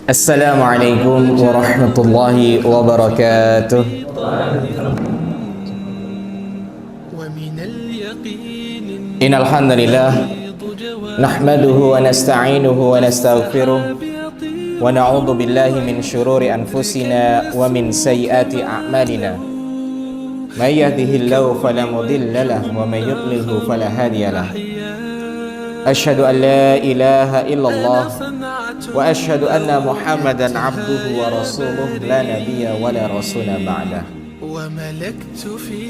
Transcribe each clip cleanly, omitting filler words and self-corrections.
Assalamualaikum warahmatullahi wabarakatuh. Innal hamdalillah nahmaduhu wa nasta'inuhu wa nastaghfiruh wa na'udzu billahi min shururi anfusina wa min sayyiati a'malina. May yahdihillahu fala mudilla lahu wa may yudlilhu fala hadiya lahu. Asyhadu an la ilaha illallah wa asyhadu anna Muhammadan abduhu wa rasuluh la nabiyya wa la rasula ba'dah.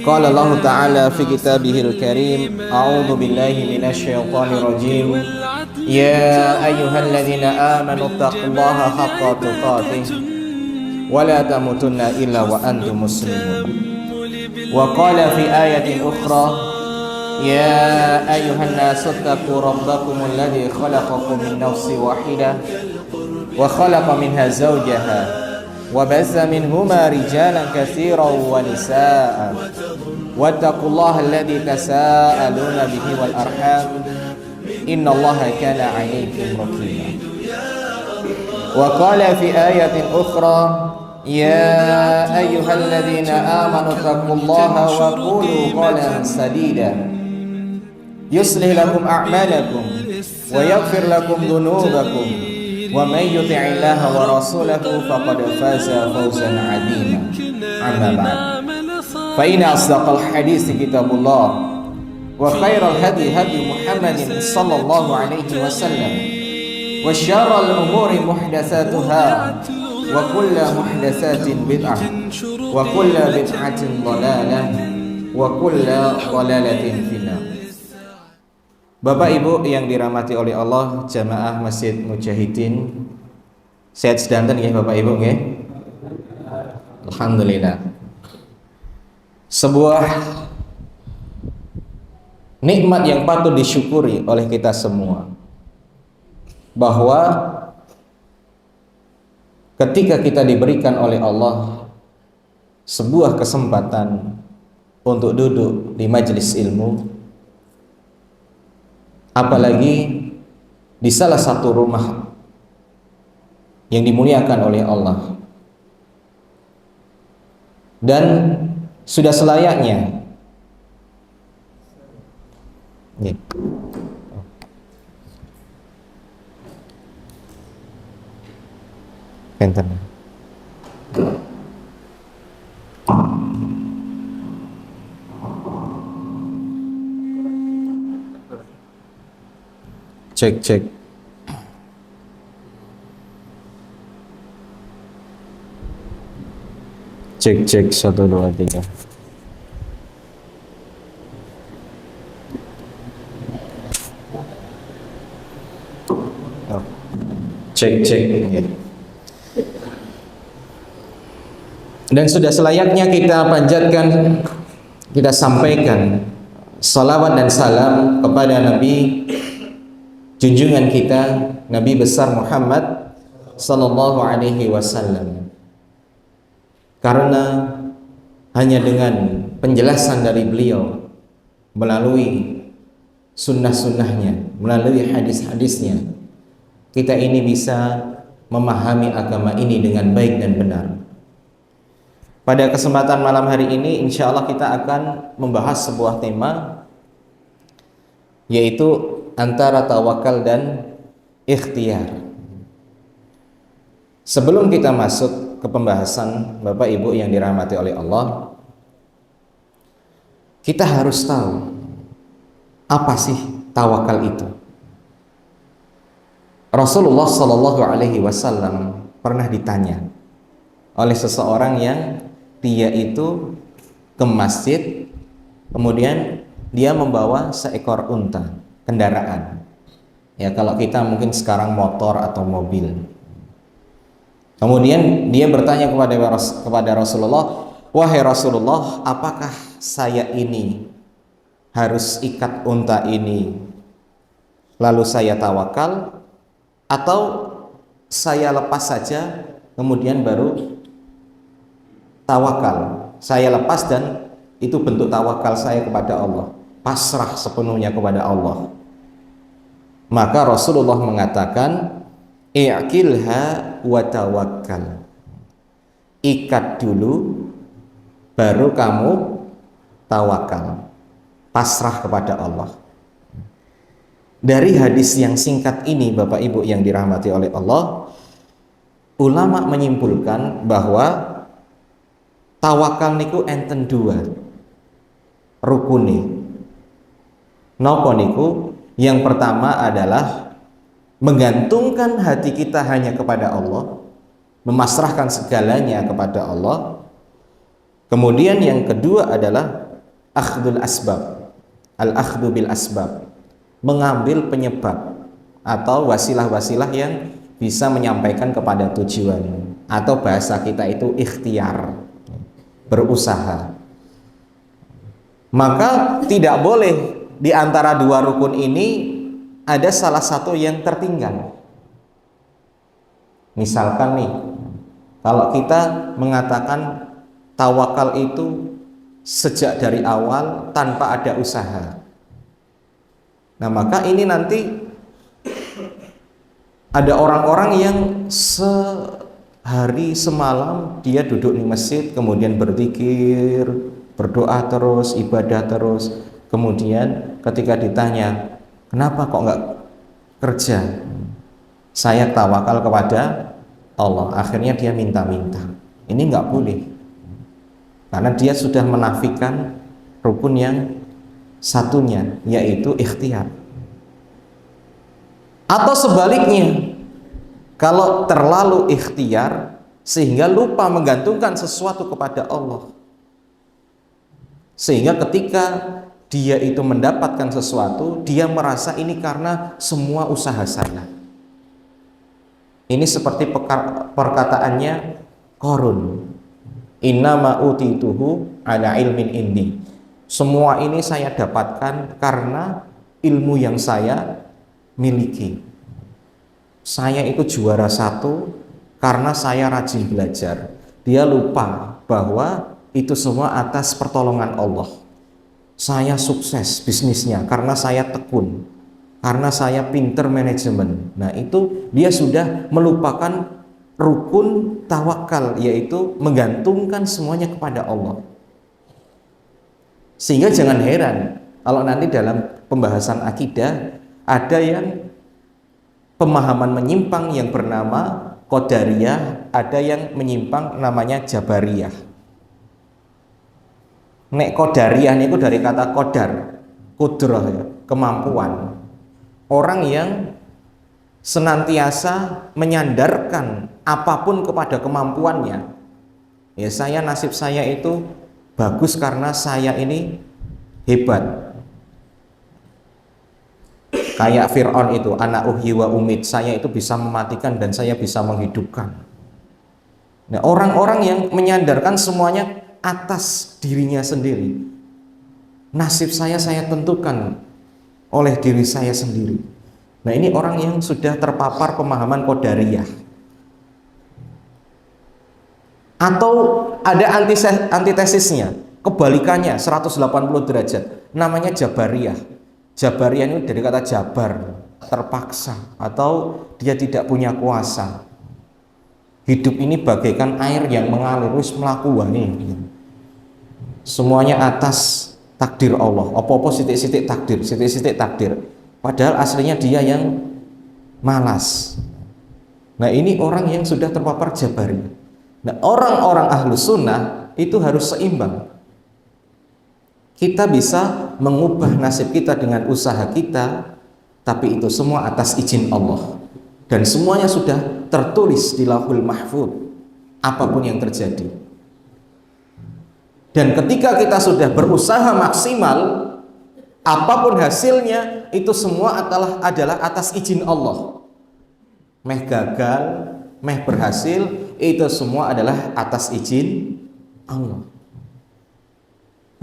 Qala Allah ta'ala fi kitabihil karim, a'udzu billahi minasy syaithanir rajim. Ya ayyuhalladzina amanu taqullaha haqqa tuqatih wa la tamutunna illa wa antum muslimun. Wa qala fi ayatin ukhra, يا أيها الناس اتقوا ربكم الذي خلقكم من نفس واحدة وخلق منها زوجها وبث منهما رجالا كثيرا ونساء واتقوا الله الذي تساءلون به والأرحام إن الله كان عليكم رقيبا. وقال في آية أخرى يا أيها الذين آمنوا اتقوا الله وقولوا قولا سديدا يصلح لكم أعمالكم ويغفر لكم ذنوبكم ومن يطع الله ورسوله فقد فاز فوزا عظيما. أما بعد فإن أصدق الحديث كتاب الله وخير الهدي هدي محمد صلى الله عليه وسلم وشر الأمور محدثاتها وكل محدثات بدعة وكل بدعة ضلالة وكل ضلالة في النار. Bapak Ibu yang dirahmati oleh Allah, jamaah Masjid Mujahidin, sehat sedanten ya Bapak Ibu nggih? Alhamdulillah. Sebuah nikmat yang patut disyukuri oleh kita semua, bahwa ketika kita diberikan oleh Allah sebuah kesempatan untuk duduk di majelis ilmu, apalagi di salah satu rumah yang dimuliakan oleh Allah, dan sudah selayaknya cek 1 2 3. Cek ya. Dan sudah selayaknya kita panjatkan, kita sampaikan salawat dan salam kepada Nabi junjungan kita, Nabi besar Muhammad sallallahu alaihi wasallam. Karena hanya dengan penjelasan dari beliau, melalui sunnah-sunnahnya, melalui hadis-hadisnya, kita ini bisa memahami agama ini dengan baik dan benar. Pada kesempatan malam hari ini, insya Allah kita akan membahas sebuah tema, yaitu antara tawakal dan ikhtiar. Sebelum kita masuk ke pembahasan, Bapak Ibu yang dirahmati oleh Allah, kita harus tahu apa sih tawakal itu. Rasulullah Shallallahu Alaihi Wasallam pernah ditanya oleh seseorang yang dia itu ke masjid, kemudian dia membawa seekor unta, kendaraan. Ya, kalau kita mungkin sekarang motor atau mobil. Kemudian dia bertanya kepada Rasulullah, "Wahai Rasulullah, apakah saya ini harus ikat unta ini lalu saya tawakal, atau saya lepas saja kemudian baru tawakal? Saya lepas dan itu bentuk tawakal saya kepada Allah, pasrah sepenuhnya kepada Allah." Maka Rasulullah mengatakan, i'qilha wa tawakkal. Ikat dulu baru kamu tawakal, pasrah kepada Allah. Dari hadis yang singkat ini Bapak Ibu yang dirahmati oleh Allah, ulama menyimpulkan bahwa tawakal niku enten dua rukune. Napa niku? Yang pertama adalah menggantungkan hati kita hanya kepada Allah, memasrahkan segalanya kepada Allah. Kemudian yang kedua adalah akhdul asbab, al-akhdu bil asbab, mengambil penyebab atau wasilah-wasilah yang bisa menyampaikan kepada tujuan, atau bahasa kita itu ikhtiar, berusaha. Maka tidak boleh di antara dua rukun ini ada salah satu yang tertinggal. Misalkan nih, kalau kita mengatakan tawakal itu sejak dari awal tanpa ada usaha, nah maka ini nanti ada orang-orang yang sehari semalam dia duduk di masjid, kemudian berzikir, berdoa terus, ibadah terus, kemudian ketika ditanya kenapa kok nggak kerja, saya tawakal kepada Allah, akhirnya dia minta-minta. Ini nggak boleh, karena dia sudah menafikan rukun yang satunya, yaitu ikhtiar. Atau sebaliknya, kalau terlalu ikhtiar sehingga lupa menggantungkan sesuatu kepada Allah, sehingga ketika dia itu mendapatkan sesuatu, dia merasa ini karena semua usaha saya. Ini seperti perkataannya Qarun, innama utituhu ala ilmin indi. Semua ini saya dapatkan karena ilmu yang saya miliki. Saya itu juara satu karena saya rajin belajar. Dia lupa bahwa itu semua atas pertolongan Allah. Saya sukses bisnisnya karena saya tekun, karena saya pinter manajemen. Nah itu dia sudah melupakan rukun tawakal, yaitu menggantungkan semuanya kepada Allah. Sehingga jangan heran kalau nanti dalam pembahasan akidah ada yang pemahaman menyimpang yang bernama Qadariyah, ada yang menyimpang namanya Jabariyah. Nek Qadariyah itu dari kata qadar, kudrah ya, kemampuan. Orang yang senantiasa menyandarkan apapun kepada kemampuannya. Ya, saya nasib saya itu bagus karena saya ini hebat. Kayak Fir'aun itu, ana uhyi wa umid, saya itu bisa mematikan dan saya bisa menghidupkan. Nah, orang-orang yang menyandarkan semuanya atas dirinya sendiri. Nasib saya tentukan oleh diri saya sendiri. Nah, ini orang yang sudah terpapar pemahaman Qadariyah. Atau ada antitesisnya, kebalikannya 180 derajat, namanya Jabariyah. Jabariyah ini dari kata jabar, terpaksa, atau dia tidak punya kuasa. Hidup ini bagaikan air yang mengalir, wis mlaku wae. Semuanya atas takdir Allah. Apa-apa sithik-sithik takdir, sithik-sithik takdir. Padahal aslinya dia yang malas. Nah, ini orang yang sudah terpapar Jabari. Nah, orang-orang Ahlus Sunnah itu harus seimbang. Kita bisa mengubah nasib kita dengan usaha kita, tapi itu semua atas izin Allah. Dan semuanya sudah tertulis di Lauhul Mahfuz, apapun yang terjadi. Dan ketika kita sudah berusaha maksimal, apapun hasilnya, itu semua adalah atas izin Allah. Meh gagal, meh berhasil, itu semua adalah atas izin Allah.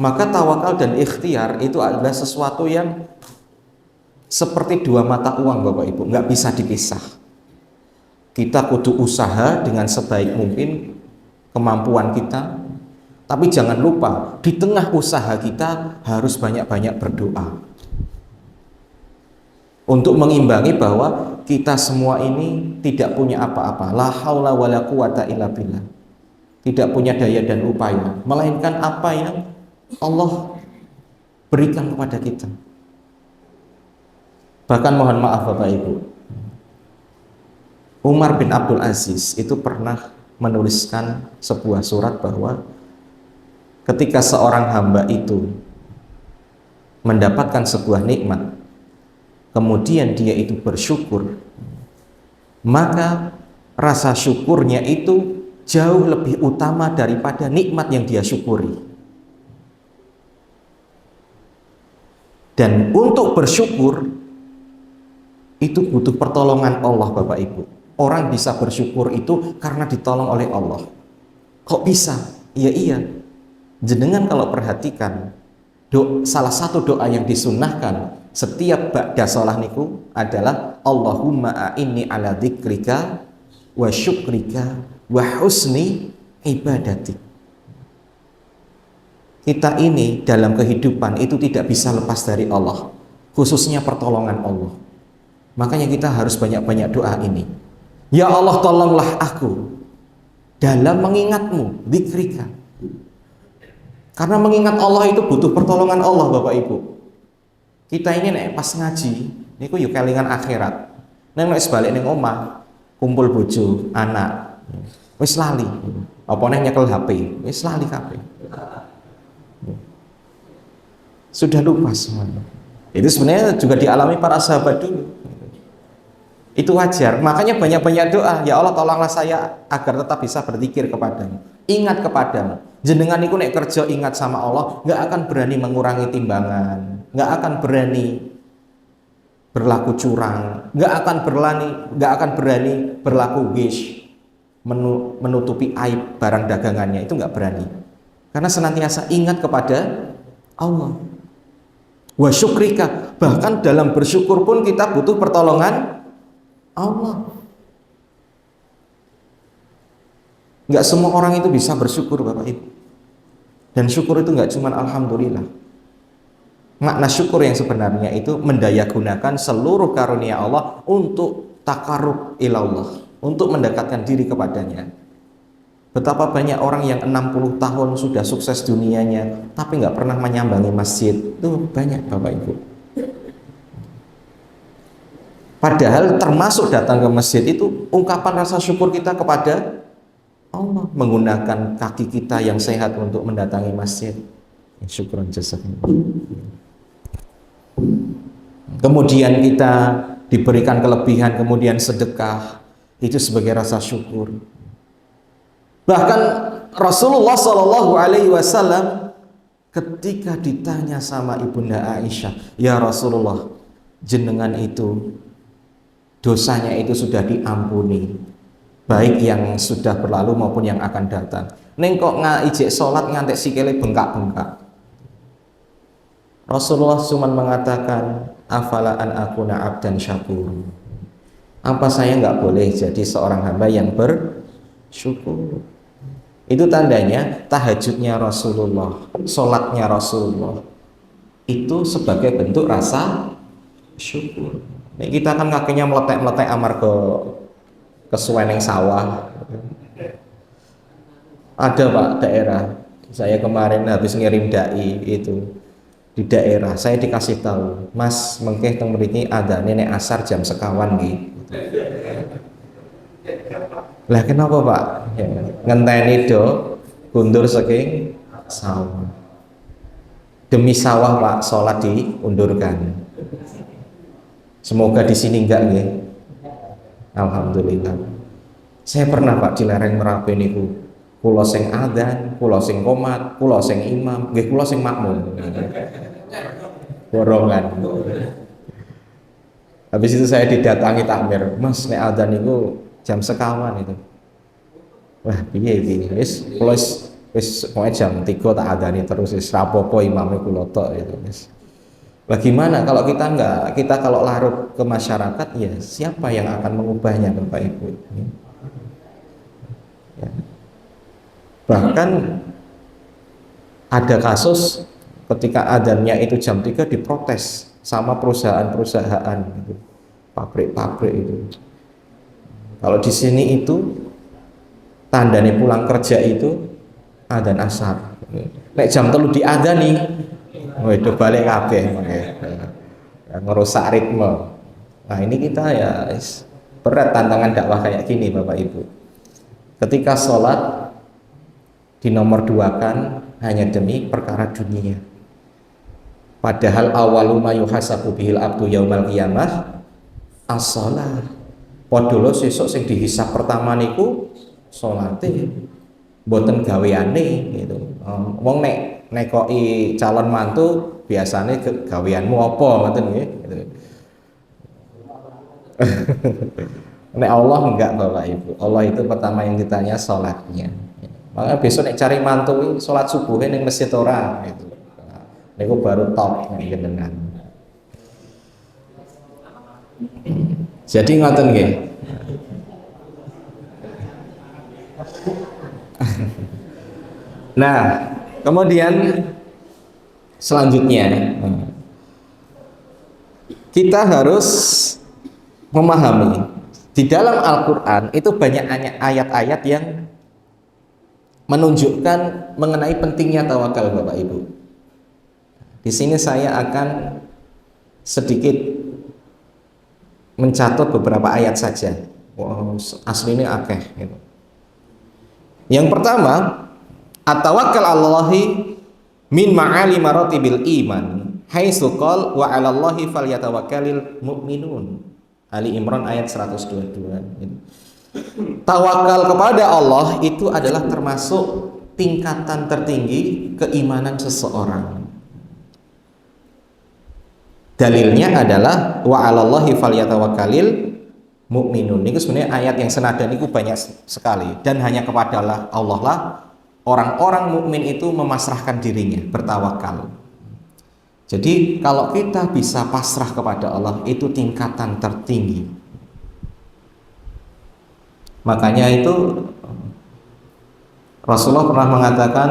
Maka tawakal dan ikhtiar itu adalah sesuatu yang seperti dua mata uang, Bapak Ibu, nggak bisa dipisah. Kita kudu usaha dengan sebaik mungkin kemampuan kita, tapi jangan lupa di tengah usaha kita harus banyak-banyak berdoa. untuk mengimbangi bahwa kita semua ini tidak punya apa-apa, la haula wala quwata illa billah, tidak punya daya dan upaya, melainkan apa yang Allah berikan kepada kita. Bahkan mohon maaf Bapak Ibu, Umar bin Abdul Aziz itu pernah menuliskan sebuah surat bahwa ketika seorang hamba itu mendapatkan sebuah nikmat, kemudian dia itu bersyukur, maka rasa syukurnya itu jauh lebih utama daripada nikmat yang dia syukuri. Dan untuk bersyukur itu butuh pertolongan Allah Bapak Ibu. Orang bisa bersyukur itu karena ditolong oleh Allah. Kok bisa? Iya. Jenengan kalau perhatikan, salah satu doa yang disunnahkan setiap ba'da shalah niku adalah Allahumma a'inni ala dzikrika wa syukrika wa husni ibadatik. Kita ini dalam kehidupan itu tidak bisa lepas dari Allah, khususnya pertolongan Allah. Makanya kita harus banyak-banyak doa ini. Ya Allah, tolonglah aku dalam mengingatmu, dzikrika. Karena mengingat Allah itu butuh pertolongan Allah Bapak Ibu. Kita ini nek pas ngaji niku yo kelingan akhirat. Nek wis balik ning omah, kumpul bojo, anak, wis lali. Apa neh nyekel HP, wis lali kabeh. Sudah lupa semuanya. Itu sebenarnya juga dialami para sahabat dulu. Itu wajar, makanya banyak-banyak doa. Ya Allah, tolonglah saya agar tetap bisa berzikir kepadamu, ingat kepadamu. Jenengan itu nek kerja ingat sama Allah, nggak akan berani mengurangi timbangan, nggak akan berani berlaku curang, nggak akan berani berlaku gish, menutupi aib barang dagangannya, itu nggak berani. Karena senantiasa ingat kepada Allah. Wa syukrika, bahkan dalam bersyukur pun kita butuh pertolongan Allah. Nggak semua orang itu bisa bersyukur Bapak Ibu. Dan syukur itu nggak cuma alhamdulillah. Makna syukur yang sebenarnya itu mendayagunakan seluruh karunia Allah untuk takarrub ilallah, untuk mendekatkan diri kepadanya. Betapa banyak orang yang 60 tahun sudah sukses dunianya tapi nggak pernah menyambangi masjid. Itu banyak Bapak Ibu. Padahal termasuk datang ke masjid itu ungkapan rasa syukur kita kepada Allah, menggunakan kaki kita yang sehat untuk mendatangi masjid. Syukuran jazakallah. Kemudian kita diberikan kelebihan, kemudian sedekah, itu sebagai rasa syukur. Bahkan Rasulullah SAW ketika ditanya sama Ibunda Aisyah, ya Rasulullah, jenengan itu dosanya itu sudah diampuni, baik yang sudah berlalu maupun yang akan datang. Neng kok ijek sholat ngantek sikile bengkak-bengkak. Rasulullah cuma mengatakan, afala an akuna abdan syakur. Apa saya nggak boleh jadi seorang hamba yang bersyukur? Itu tandanya tahajudnya Rasulullah, sholatnya Rasulullah itu sebagai bentuk rasa syukur. Nih kita kan kakinya meletek-meletek amar ke suweneng sawah. Ada Pak daerah, saya kemarin habis ngirim dai itu di daerah, saya dikasih tahu, Mas mengkeh teng mriki ada nenek asar jam sekawan nggih. Lah kenapa Pak? Ya, ngenteni do kundur saking sawah. Demi sawah Pak, sholat diundurkan. Semoga di sini enggak nggih. Alhamdulillah. Saya pernah Pak di lereng Merapi niku. Kula sing adzan, kula sing qomat, kula sing imam, nggih kula sing makmum. Borongan. Habis itu saya didatangi takmir, Mas nek adzan niku jam sekawan itu. Wah, piye iki? Wis kula wis pokoke jam 3 tak adzani terus wis rapopo imame kula tok itu wis. Bagaimana kalau kita enggak, kita kalau larut ke masyarakat, ya siapa yang akan mengubahnya Bapak Ibu? Ya. Bahkan ada kasus ketika adzannya itu jam 3 diprotes sama perusahaan-perusahaan gitu, pabrik-pabrik itu. Kalau di sini itu tandanya pulang kerja itu adzan asar. Nek jam 3 diadzani, waduh balik kabeh ngerusak ritme. Nah ini kita ya berat tantangan dakwah kayak gini Bapak Ibu. Ketika sholat dinomor duakan hanya demi perkara dunia. Padahal awalu ma yuhasabu bihil abdu yaumal qiyamah as-shalah. Padahal sesuk sing dihisab pertama niku salate, mboten gaweane gitu. Wong nek nekoki calon mantu biasanya gaweanmu apa ngoten nggih gitu. Nek Allah enggak Bapak Ibu. Allah itu pertama yang ditanya salatnya. Makanya besok nek cari mantu salat subuh ning masjid ora gitu. Niku baru top jenengan. Jadi ngoten nggih. Nah, kemudian selanjutnya kita harus memahami di dalam Al-Quran itu banyak ayat-ayat yang menunjukkan mengenai pentingnya tawakal Bapak Ibu. Di sini saya akan sedikit mencatat beberapa ayat saja. Wow, aslinya akeh gitu. Yang pertama, at-tawakkal 'alallahi min ma'ali maratibil iman haitsu qala wa 'alallahi falyatawakkalul mu'minun. Ali Imran ayat 122. Tawakal kepada Allah itu adalah termasuk tingkatan tertinggi keimanan seseorang. Dalilnya adalah wa 'alallahi falyatawakkalul mu'minun. Ini sebenarnya ayat yang senada ini banyak sekali, dan hanya kepada Allah lah orang-orang mukmin itu memasrahkan dirinya, bertawakal. Jadi kalau kita bisa pasrah kepada Allah itu tingkatan tertinggi. Makanya itu Rasulullah pernah mengatakan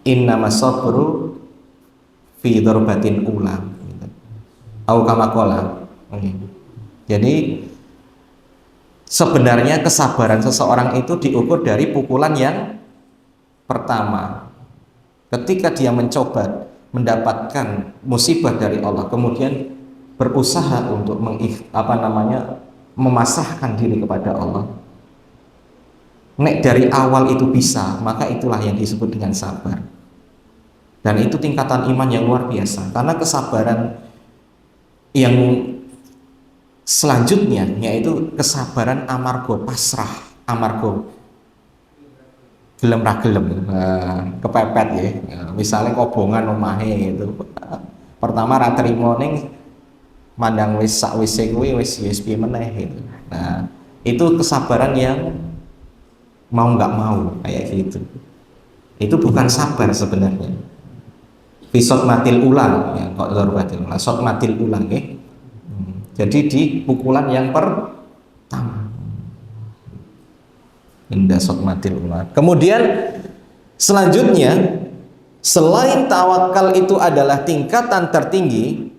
innamas sabru fi darbatin ula. Au kama qala. Jadi sebenarnya kesabaran seseorang itu diukur dari pukulan yang pertama. Ketika dia mencoba mendapatkan musibah dari Allah, kemudian berusaha untuk memasrahkan diri kepada Allah. Nek dari awal itu bisa, maka itulah yang disebut dengan sabar. Dan itu tingkatan iman yang luar biasa. Karena kesabaran yang selanjutnya yaitu kesabaran amargo pasrah, amargo gelem ra gelem, kepepet ya. Misalnya kobongan omahe itu. Pertama ra trimo ning mandang wis sakwise kuwi wis piye meneh gitu. Nah, itu kesabaran yang mau nggak mau kayak gitu. Itu bukan sabar sebenarnya. Fisot matil ulang ya, kok darbatil ulang, sot matil ulang ya. Jadi di pukulan yang pertama. Indah sokmatil ular. Kemudian selanjutnya, selain tawakal itu adalah tingkatan tertinggi,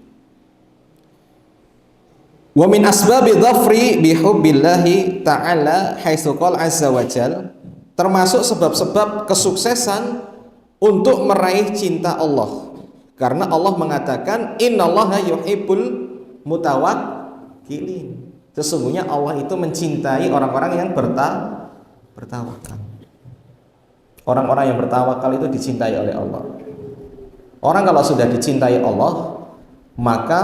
wa min asbabi dhafri bihubbillahi ta'ala haitsu qala azza wajal, termasuk sebab-sebab kesuksesan untuk meraih cinta Allah. Karena Allah mengatakan innallaha yuhibbul mutawakkilin. Sesungguhnya Allah itu mencintai orang-orang yang bertawakal. Orang-orang yang bertawakal itu dicintai oleh Allah. Orang kalau sudah dicintai Allah, maka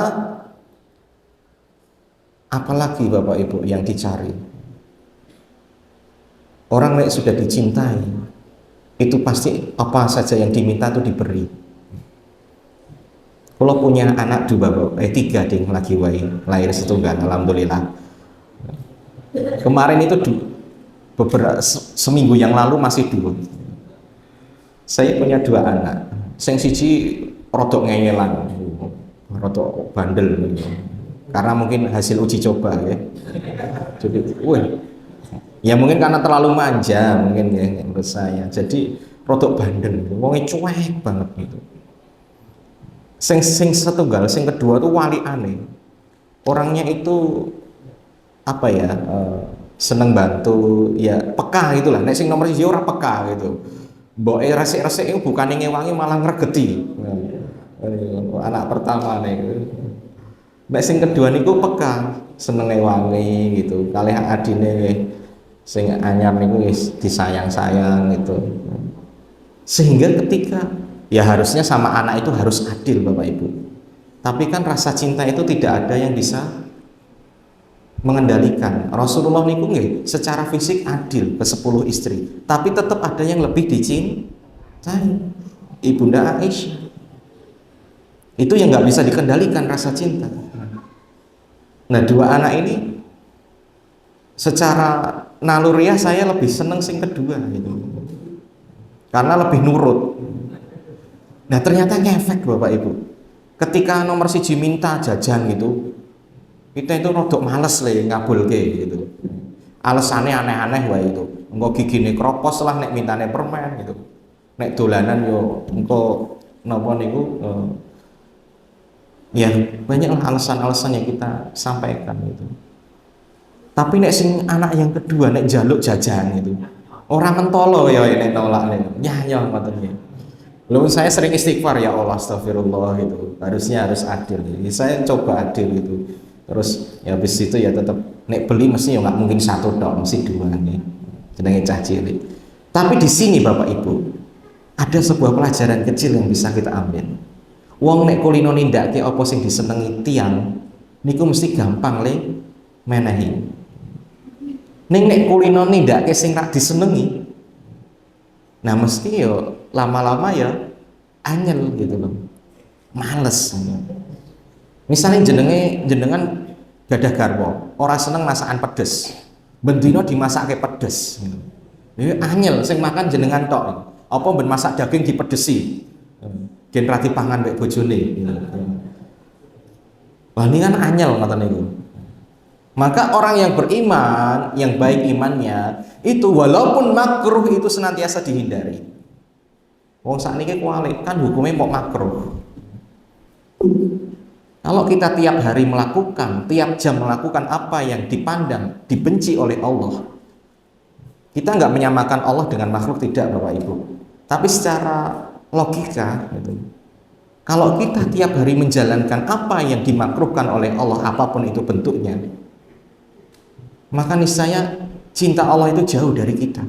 apalagi Bapak Ibu yang dicari? Orang yang sudah dicintai, itu pasti apa saja yang diminta itu diberi. Kalau punya anak dua Bapak, 3 ding lagi lahir setunggal, alhamdulillah. Kemarin itu beberapa seminggu yang lalu masih 2. Saya punya 2 anak. Sing siji rodok ngeyelan, rodok bandel, karena mungkin hasil uji coba ya. Jadi, ya mungkin karena terlalu manja mungkin ya menurut saya. Jadi rodok bandel, wongnya cuek banget gitu. Sing setunggal, sing kedua tuh wali aneh. Orangnya itu apa ya? Seneng bantu, ya peka gitulah. Nek sing nomor 1 ora peka gitu. Mboke resik-resik itu bukan ngewangi malah ngregeti. Anak pertama nih. Nek sing kedua niku peka, seneng ngewangi gitu. Kalih adine sing anyar niku wis disayang-sayang gitu. Sehingga ketika ya harusnya sama anak itu harus adil Bapak Ibu. Tapi kan rasa cinta itu tidak ada yang bisa mengendalikan. Rasulullah niku nggih secara fisik adil ke 10 istri, tapi tetap ada yang lebih dicintai. Ibunda Aisyah. Itu yang nggak bisa dikendalikan rasa cinta. Nah, dua anak ini secara naluriah saya lebih seneng sing kedua gitu. Karena lebih nurut. Nah, ternyata ngefek Bapak Ibu. Ketika nomor 1 minta jajan gitu, kita itu rodok males le ngabulke gitu. Alasannya aneh-aneh wae itu. Engko gigine kropos lah nek mintane permen gitu. Nek dolanan yo engko napa niku ya banyaklah alasan-alasan yang kita sampaikan gitu. Tapi nek sing anak yang kedua nek jaluk jajan gitu. Orang mentolo ya nek nolak nek. Ya ngoten ya. Lalu saya sering istighfar ya Allah astagfirullah gitu. Harusnya harus adil. Jadi saya coba adil gitu. Terus ya habis itu ya tetap nek beli mesti ya nggak mungkin 1 tok, mesti 2 nih. Jenenge cah cilik. Tapi di sini Bapak Ibu ada sebuah pelajaran kecil yang bisa kita ambil. Wong nek kulino nindakake apa sing disenengi tiang niku mesti gampang le menehi. Ning nek kulino nindakake sing rak disenengi, nah mesti yo lama-lama ya anyel gitu loh. Males. Misalnya jenengan gadah garwa, ora seneng masakan pedes. Bendino dimasake pedes. Ini anyel sing makan jenengan tok. Apa ben masak daging dipedesi. Gen ra dipangan mek bojone. Wah, ini kan anyel ngoten niku. Maka orang yang beriman, yang baik imannya, itu walaupun makruh itu senantiasa dihindari. Wong sakniki kualik kan hukumnya mau makruh. Kalau kita tiap hari melakukan, tiap jam melakukan apa yang dipandang, dibenci oleh Allah, kita nggak menyamakan Allah dengan makhluk, tidak Bapak Ibu. Tapi secara logika, gitu, kalau kita tiap hari menjalankan apa yang dimakruhkan oleh Allah, apapun itu bentuknya, maka niscaya cinta Allah itu jauh dari kita.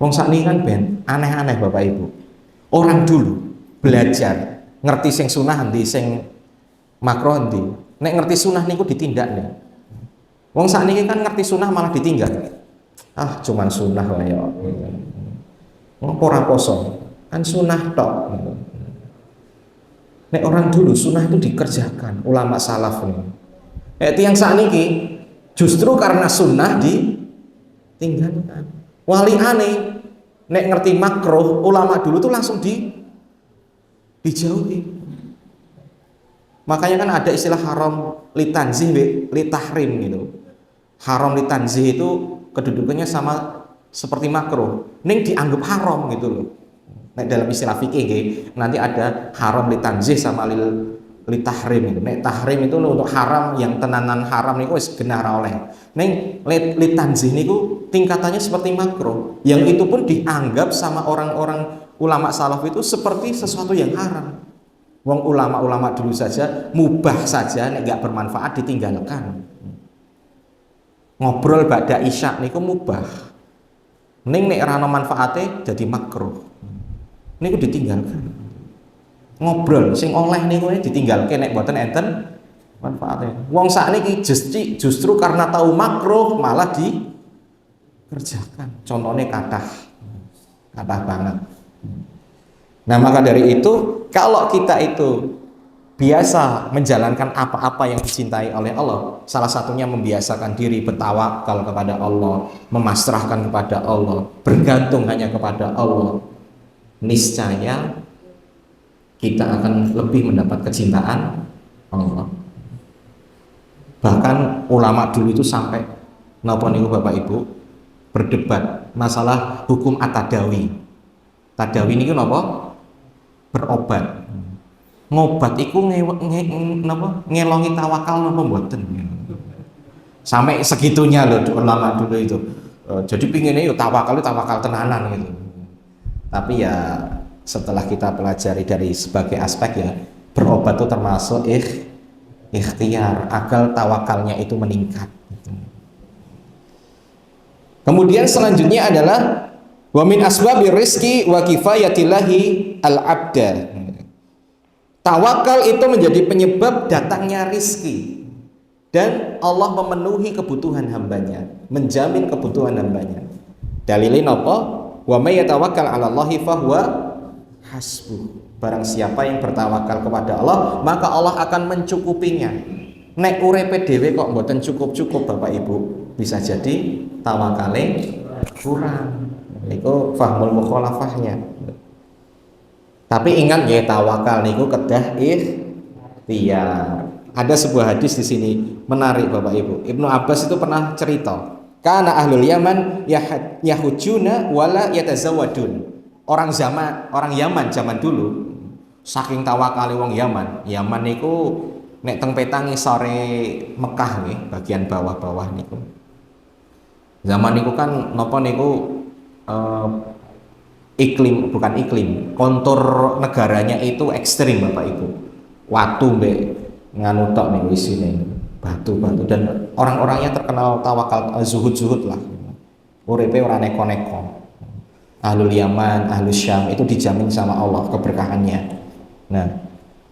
Wong sakniki kan ben aneh-aneh Bapak Ibu. Orang dulu belajar ngerti sing sunah endi, sing makruh endi. Nek ngerti sunah niku ditindakne. Wong sakniki kan ngerti sunah malah ditinggal. Ah, cuman sunah wae ya. Ngopo ora poso? Kan sunah tok. Nek orang dulu sunah itu dikerjakan, ulama salaf nih. Tiyang sakniki justru karena sunnah ditinggalkan. Wali aneh nek ngerti makruh, ulama dulu tuh langsung dijauhi. Makanya kan ada istilah haram litanzih litahrim gitu. Haram litanzih itu kedudukannya sama seperti makruh. Ning dianggap haram gitu loh. Nek dalam istilah fikih nanti ada haram litanzih sama litahrim itu. Nek tahrim itu untuk haram yang tenanan haram niku wis genah ra oleh. Ning litanzih niku tingkatannya seperti makruh. Yang itu pun dianggap sama orang-orang ulama salaf itu seperti sesuatu yang haram. Wong ulama-ulama dulu saja mubah saja nek gak bermanfaat ditinggalkan. Ngobrol ba'da isya niku mubah. Ning nek ora ana manfaate dadi makruh. Niku ditinggalkan. Ngobrol sing oleh niku ditinggalke nek mboten enten manfaate. Wong sakniki justru karena tahu makruh malah dikerjakan. Contohnya kathah banget. Nah, maka dari itu kalau kita itu biasa menjalankan apa-apa yang dicintai oleh Allah, salah satunya membiasakan diri bertawakal kepada Allah, memasrahkan kepada Allah, bergantung hanya kepada Allah, niscaya kita akan lebih mendapat kecintaan Allah. Bahkan ulama dulu itu sampai napa niku Bapak Ibu berdebat masalah hukum at-tadawi. Tadawi niku napa? berobat. Ngobat iku ngelongi tawakal napa mboten. Sampai segitunya loh ulama dulu itu. Jadi pinginnya yuk tawakal tenanan gitu. Tapi ya setelah kita pelajari dari sebagai aspek ya, berobat itu termasuk ikhtiar agar tawakalnya itu meningkat. Kemudian selanjutnya adalah wa min asbabir rizqi wa kifayatillahi al-abda. Tawakal itu menjadi penyebab datangnya rizki dan Allah memenuhi kebutuhan hambanya, menjamin kebutuhan hambanya. Dalilin apa? Wa may yatawakkal 'ala Allahi fahuwa hasbuh. Barang siapa yang bertawakal kepada Allah, maka Allah akan mencukupinya. Nek urepe dhewe kok mboten cukup-cukup Bapak Ibu, bisa jadi tawakale kurang. Iku fahmul mukhalafahnya. Tapi ingat ya, tawakal niku kedah ikhtiar. Ada sebuah hadis di sini menarik Bapak Ibu. Ibnu Abbas itu pernah cerita, kana ahlul Yaman yahujuna wala yatazawadun. Orang Yaman zaman dulu saking tawakale wong Yaman. Yaman niku nek teng petang sore Mekah nih, bagian bawah-bawah niku. Zaman niku kan napa niku kontur negaranya itu ekstrim Bapak Ibu. Watu mbek nganu tok ning isine, batu-batu, dan orang-orangnya terkenal tawakal, zuhud lah. Uripe ora neko-neko. Ahlul Yaman, Ahlul Syam itu dijamin sama Allah keberkahannya. Nah,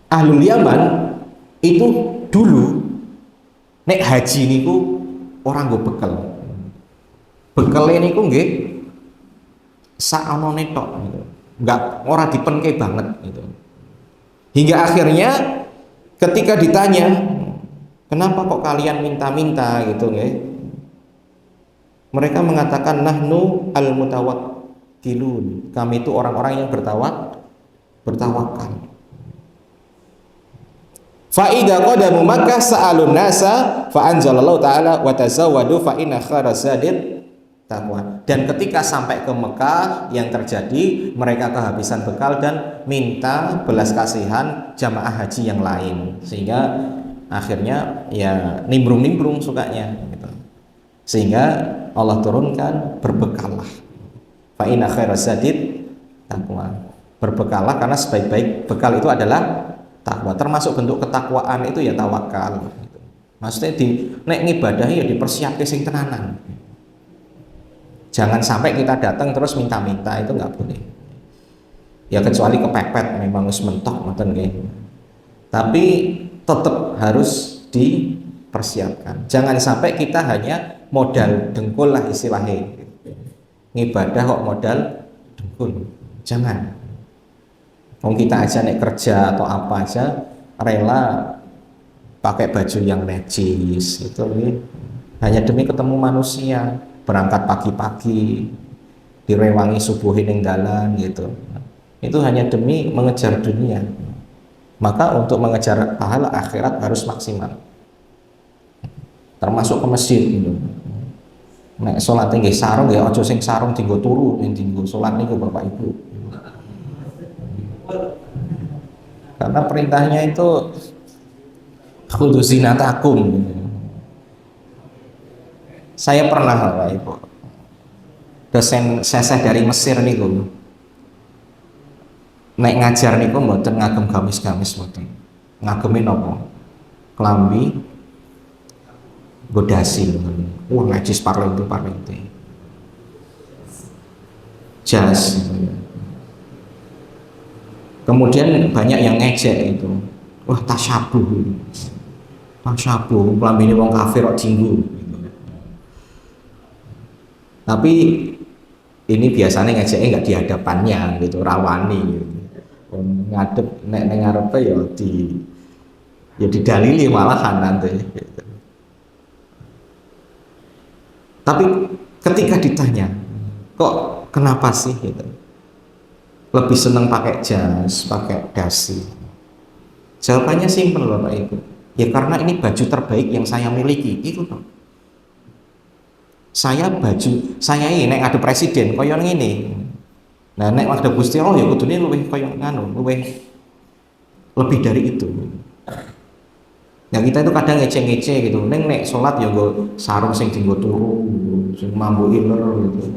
Ahlul Yaman itu dulu nek haji niku orang nggo bekel. Bekele niku nggih saanone tok gitu. Enggak ora dipenke banget gitu. Hingga akhirnya ketika ditanya, "Kenapa kok kalian minta-minta?" gitu nggih. Mereka mengatakan nahnu al-mutawakkilun. Kami itu orang-orang yang bertawakal. Fa idza qadamu Makkah sa'alun nasa fa anzalallahu ta'ala wa tazawwadu fa inna khairaz zadit taqwa. Dan ketika sampai ke Mekah, yang terjadi mereka kehabisan bekal dan minta belas kasihan jamaah haji yang lain, sehingga akhirnya ya nimbrung-nimbrung sukanya gitu. Sehingga Allah turunkan berbekallah. Fa inna khairaz zadit taqwa. Berbekallah karena sebaik-baik bekal itu adalah takwa. Termasuk bentuk ketakwaan itu ya tawakal gitu. Maksudnya nek ngibadahi ya dipersiapke sing tenanan. Jangan sampai kita datang terus minta-minta, itu nggak boleh. Ya kecuali kepepet memang harus mentok ngoten nggih. Tapi tetap harus dipersiapkan. Jangan sampai kita hanya modal dengkul lah istilahnya. Ngibadah kok modal dengkul. Jangan. Wong kita aja nek kerja atau apa aja rela pakai baju yang najis gitu nih. Hanya demi ketemu manusia, berangkat pagi-pagi, direwangi subuhin ning dalan gitu. Itu hanya demi mengejar dunia. Maka untuk mengejar pahala akhirat harus maksimal. Termasuk ke masjid gitu. Nek salat nggih sarung ya aja sing sarung dienggo turu, ning dienggo salat niku Bapak Ibu. Karena perintahnya itu khudzu zinatakum. Saya pernah Bapak Ibu, dosen seseh dari Mesir niku nek ngajar niku mboten ngagem gamis-gamis mboten. Ngageme napa? Klambi godasi. Wah najis parlente. Jas. Kemudian banyak yang ngejek itu. Wah tasyabuh. Klambine wong kafir kok jinggu. Tapi ini biasanya ngejeknya nggak di hadapannya gitu, rawani gitu. Ngadep nek ning ngarepe ya didalili malahan nanti gitu. Tapi ketika ditanya, kok kenapa sih gitu? Lebih senang pakai jas, pakai dasi. Jawabannya simpel Bapak Ibu. Ya karena ini baju terbaik yang saya miliki, itu dong. Saya ini nek ada presiden koyo ngene. Nah nek madhep Gusti Allah ya kudune luwih kaya nganu, luwih lebih dari itu. Ya kita itu kadang ngece-ngece gitu. Nek sholat ya nggo sarung sing dienggo turu, sing mambu iler gitu.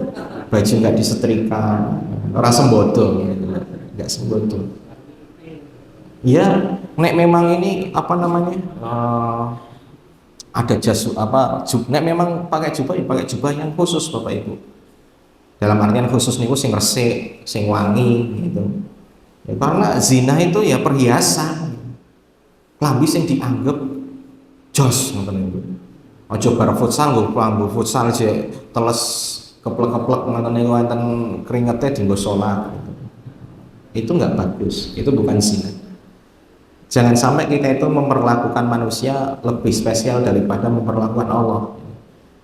Baju nggak disetrika, ora sembodo gitu. Enggak sembodo. Ya, nek memang ini apa namanya? Ada nek memang pakai jubah ya pakai jubah yang khusus Bapak Ibu. Dalam artian khusus niku sing resik, sing wangi gitu. Ya, karena zina itu ya perhiasan. Klambi sing dianggap jos ngoten niku. Aja bar futsal nggo klambi futsal je teles keplek-keplek ngoten niku wonten kringete dienggo salat. Itu enggak bagus, itu bukan zina. Jangan sampai kita itu memperlakukan manusia lebih spesial daripada memperlakukan Allah.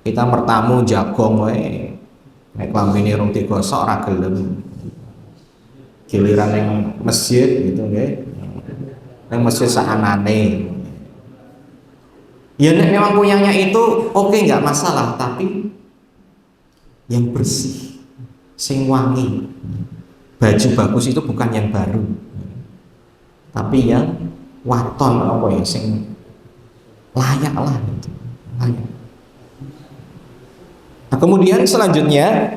Kita mertamu jagong wae, nek klambine rung digosok ora gelem. Giliran yang masjid gitu nggih. Yang masjid saanane. Ya nek memang punyanya itu oke nggak masalah, tapi yang bersih, sing wangi. Baju bagus itu bukan yang baru, tapi yang waton apa ya, sing layak lah gitu. Layak. Nah, kemudian selanjutnya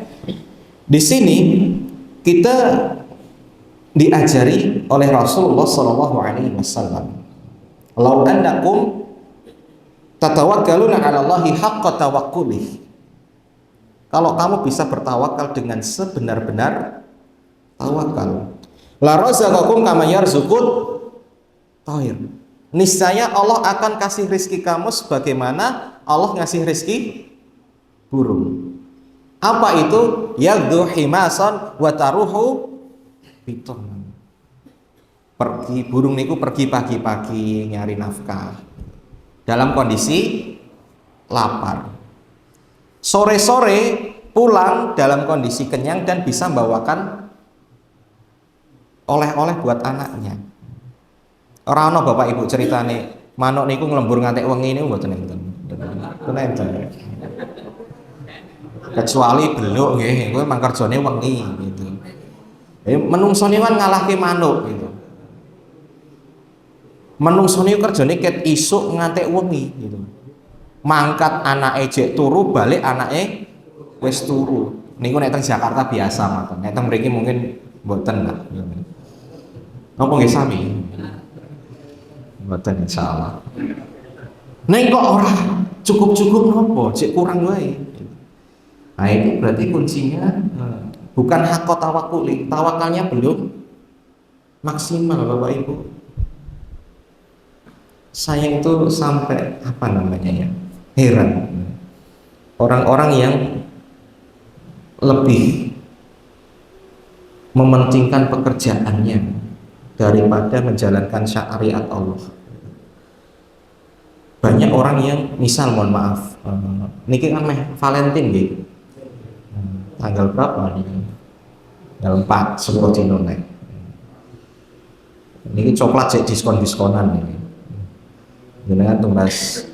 di sini kita diajari oleh Rasulullah Shallallahu Alaihi Wasallam, "Lau annakum tatawakkaluna 'ala Allahi haqqa tawakkuli." Kalau kamu bisa bertawakal dengan sebenar-benar tawakal, la razaqakum kama yarzuqut thair. Niscaya Allah akan kasih rezeki kamu sebagaimana Allah ngasih rezeki burung. Apa itu? Yagdu himasan wa taruhu biton. Pergi burung niku pergi pagi-pagi nyari nafkah dalam kondisi lapar. Sore-sore pulang dalam kondisi kenyang dan bisa membawakan oleh-oleh buat anaknya. Ora ana Bapak Ibu ceritane manuk niku nglembur ngantek wengi niku mboten enten. Kecuali beluk nggih, kowe mang kerjane wengi gitu. Menungsone kan ngalahke manuk gitu. Menungsone kerjane ket isuk ngantek wengi gitu. Mangkat anake jek turu, balik anake wis turu. Niku nek teng Jakarta biasa mboten. Nek teng mriki mungkin mboten lah. Napa nggih sami? Mboten insyaallah. Nek kok ora cukup-cukup napa? Cek kurang wae. Nah, itu berarti kuncinya bukan hakot tawakuli. Tawakalnya belum maksimal Bapak Ibu. Saya itu sampai apa namanya ya? Heran. Orang-orang yang lebih mementingkan pekerjaannya daripada menjalankan syariat Allah. Banyak orang yang misal mohon maaf, niki kan meh Valentine nggih. Tanggal berapa nih? Tanggal 4 10 dino nek. Niki coklat cek diskon-diskonan nih. Jenengan tumbas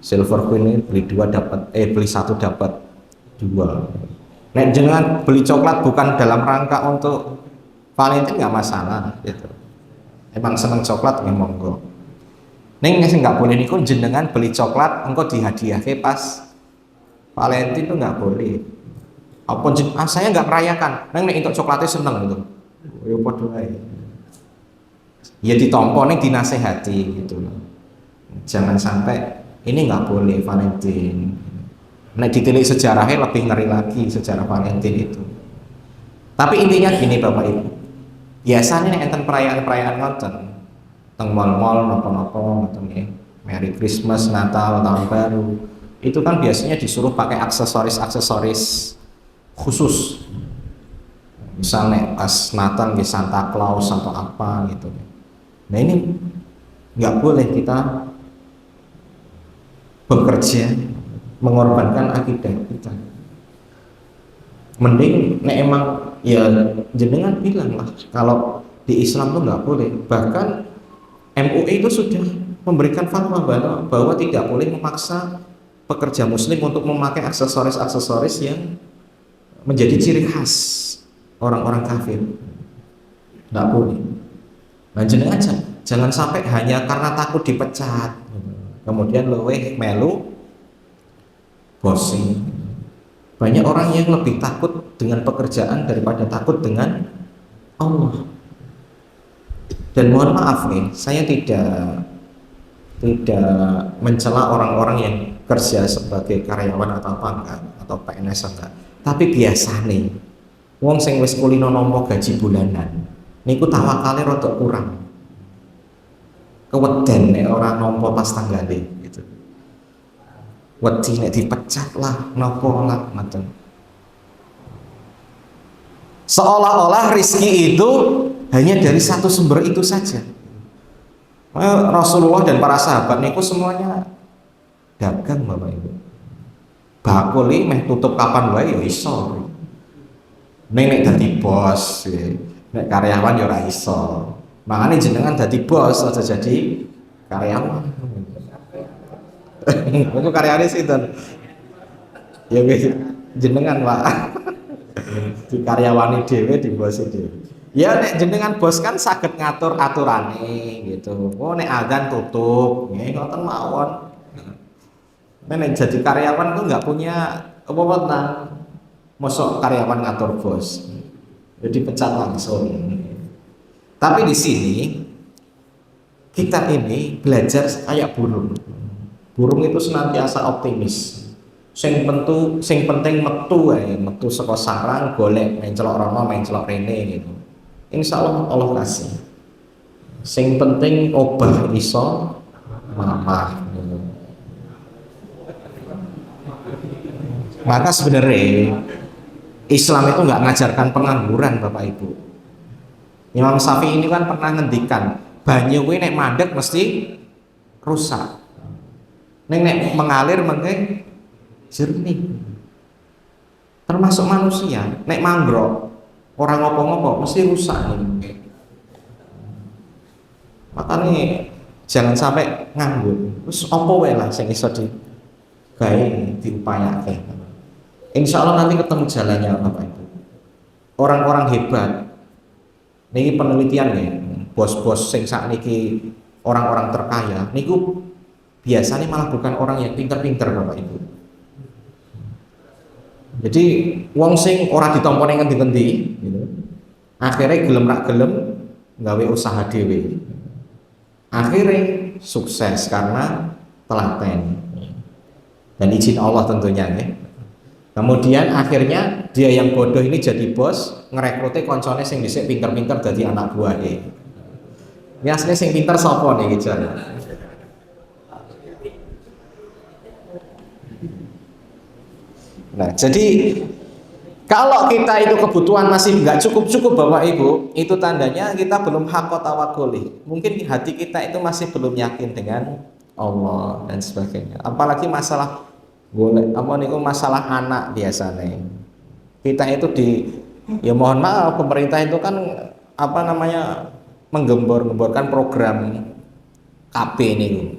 Silver Queen ini beli 2 dapat beli 1 dapat 2. Nek jenengan beli coklat bukan dalam rangka untuk Valentine nggak masalah gitu. Emang seneng coklat ya monggo. Neng sing nggak boleh niku jenengan beli coklat engko dihadiahke pas Valentine itu nggak boleh. Apa saya nggak merayakan. Neng nek entuk coklatnya seneng gitu. Ya padha wae. Ya ditampa ning dinasehati gitu loh. Jangan sampai ini nggak boleh Valentine. Nek ditilik sejarahnya lebih ngeri lagi sejarah Valentine itu. Tapi intinya gini Bapak Ibu. Biasanya nek enten perayaan-perayaan ngoten teng mal-mal napa-napa ngoten nggih. Merry Christmas, Natal, Tahun Baru. Itu kan biasanya disuruh pakai aksesoris-aksesoris khusus. Misalnya pas Natal nggih Santa Claus atau apa gitu. Nah ini nggak boleh kita bekerja mengorbankan akidah kita. Mending nek emang ya jenengan bilang lah kalau di Islam tuh nggak boleh. Bahkan MUI itu sudah memberikan fatwa bahwa tidak boleh memaksa pekerja muslim untuk memakai aksesoris-aksesoris yang menjadi ciri khas orang-orang kafir. Nggak boleh. Nah, jenengan jangan sampai hanya karena takut dipecat kemudian luweh melu bossing. Banyak orang yang lebih takut dengan pekerjaan daripada takut dengan Allah. Dan mohon maaf nih, saya tidak mencela orang-orang yang kerja sebagai karyawan atau apa enggak, atau PNS enggak. Tapi biasa nih, wong sing wis kulino nampa gaji bulanan, niku tawakale rada kurang. Keweden nek ora nampa pas tanggale gitu. Wedi nek dipecat lah, napa lah ngoten. Seolah-olah rizki itu hanya dari satu sumber itu saja. Rasulullah dan para sahabat niku semuanya dagang Bapak Ibu. Bakuli meh tutup kapan wae ya iso. Nek dadi bos, nek karyawan ya ora iso. Makanya jenengan dadi bos aja jadi karyawan. Itu karyawane sinten? Ya jenengan, Pak. Di karyawani dhewe, di bos dhewe. Ya nek jenengan bos kan saged ngatur aturane gitu. Oh nek azan tutup, nggih ngoten mawon. Nek jadi karyawan tuh nggak punya wewenang. Mosok karyawan ngatur bos. Jadi pecat langsung. Tapi di sini kita ini belajar kayak burung. Burung itu senantiasa optimis. Sing penting metu ae, metu saka sarang golek mencelok rono, mencelok rene gitu. Insya Allah kasih. Sing penting obah iso mamah. Maka sebenarnya Islam itu nggak ngajarkan pengangguran Bapak Ibu. Imam Syafi'i ini kan pernah ngendikan banyu kuwi nek mandek mesti rusak. Nek mengalir mengke jernih. Termasuk manusia, nek mangrove orang ngopo-ngopo mesti rusak nih. Makanya jangan sampai nganggur. Terus opo wae lah sing iso digawe diupayake. Insya Allah nanti ketemu jalannya Bapak Ibu. Orang-orang hebat. Niki penelitian ya, bos-bos sing sakniki orang-orang terkaya niku biasanya malah bukan orang yang pinter-pinter Bapak Ibu. Jadi wong sing ora ditampa ning ngendi-endi gitu. Akhirnya gelem rak gelem gawe usaha dhewe. Akhirnya sukses karena telaten. Dan izin Allah tentunya ya. Kemudian akhirnya dia yang bodoh ini jadi bos, ngerekrute koncone sing dhisik pinter-pinter dadi anak buahe. Ya asline sing pinter sapa nih iki jare? Nah, jadi kalau kita itu kebutuhan masih nggak cukup-cukup Bapak Ibu, itu tandanya kita belum haqqa tawakkuli. Mungkin hati kita itu masih belum yakin dengan Allah dan sebagainya. Apalagi masalah masalah anak biasanya. Kita itu ya mohon maaf, pemerintah itu kan menggembor-gemborkan program KB ini.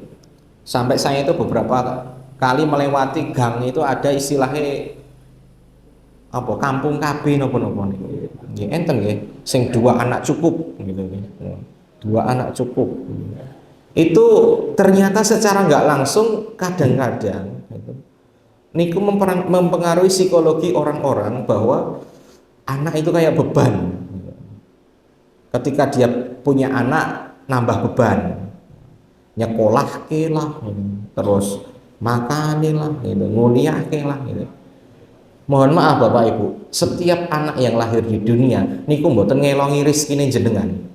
Sampai saya itu beberapa kali melewati gang itu ada istilahnya kampung KB nopo-nopo niku. Nggih enten nggih, sing 2 anak cukup gitu nggih. 2 anak cukup. Itu ternyata secara nggak langsung kadang-kadang gitu, niku mempengaruhi psikologi orang-orang bahwa anak itu kayak beban. Ketika dia punya anak nambah beban. Nyekolah lah, terus makanilah gitu, nguliahke lah gitu. Mohon maaf Bapak Ibu, setiap anak yang lahir di dunia niku mboten ngelongi rezekine jenengan.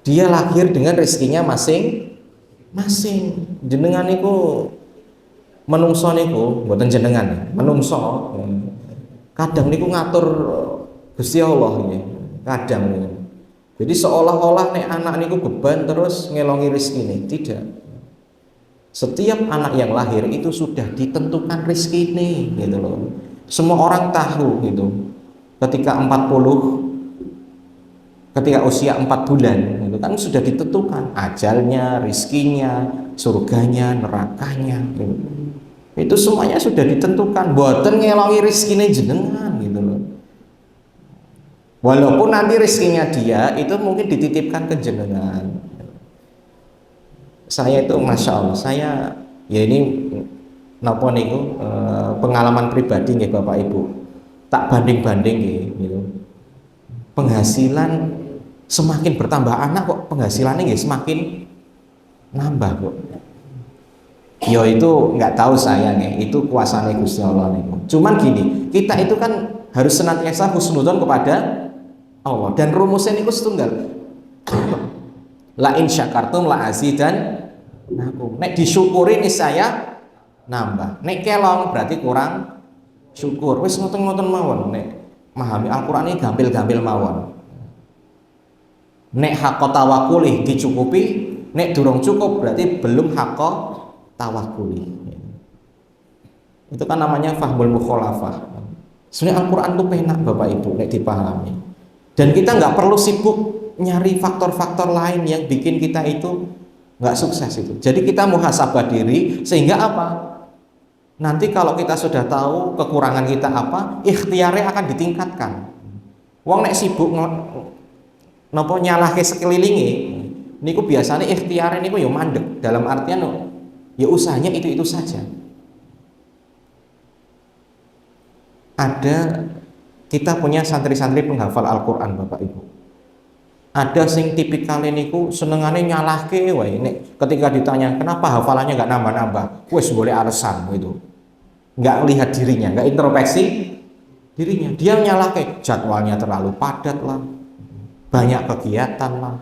Dia lahir dengan rezekinya masing-masing. Jenengan niku menungso niku mboten jenengan, menungso. Kadang niku ngatur Gusti Allah nggih. Kadang niku. Jadi seolah-olah nek anak niku beban terus ngelongi rezekine, tidak. Setiap anak yang lahir itu sudah ditentukan rezekine gitu loh. Semua orang tahu gitu. Ketika usia 4 bulan itu kan sudah ditentukan ajalnya, rezekinya, surganya, nerakanya gitu. Itu semuanya sudah ditentukan. Mboten ngelongi rezekine jenengan gitu loh. Walaupun nanti rezekinya dia itu mungkin dititipkan ke jenengan. Saya itu masya Allah, saya ya ini napa niku pengalaman pribadi nggih Bapak Ibu. Tak banding-banding gitu. Penghasilan semakin bertambah anak kok penghasilannya nggih semakin nambah kok. Yo itu nggak tahu saya nih, itu kuasanya Gusti Allah nih. Cuman gini, kita itu kan harus senantiasa husnudzon kepada Allah, dan rumusnya niku setunggal. La in syakartum la azidannakum. Nek disyukuri nih saya nambah. Nek kelong berarti kurang syukur. Wis ngoten-ngoten mawon. Nek memahami Al-Qur'an ini gampil-gampil mawon. Nek hakka tawakkuli dicukupi, nek durung cukup berarti belum hakka tawakkuli. Itu kan namanya fahmul mukhalafah. Sebenarnya Al-Qur'an itu penak Bapak Ibu nek dipahami. Dan kita nggak perlu sibuk nyari faktor-faktor lain yang bikin kita itu nggak sukses itu. Jadi kita muhasabah diri sehingga apa? Nanti kalau kita sudah tahu kekurangan kita apa, ikhtiarnya akan ditingkatkan. Wong nek sibuk nopo nyalahke sekelilingi, niku biasanya ikhtiarnya niku ya mandek. Dalam artian ya usahanya itu saja. Ada kita punya santri-santri penghafal Al-Qur'an Bapak Ibu. Ada sing tipikal niku senengane nyalahke wae. Nek ketika ditanya kenapa hafalannya nggak nambah-nambah, wes boleh alasan gitu. Nggak lihat dirinya, nggak introspeksi dirinya. Dia nyalahke jadwalnya terlalu padat lah, banyak kegiatan lah,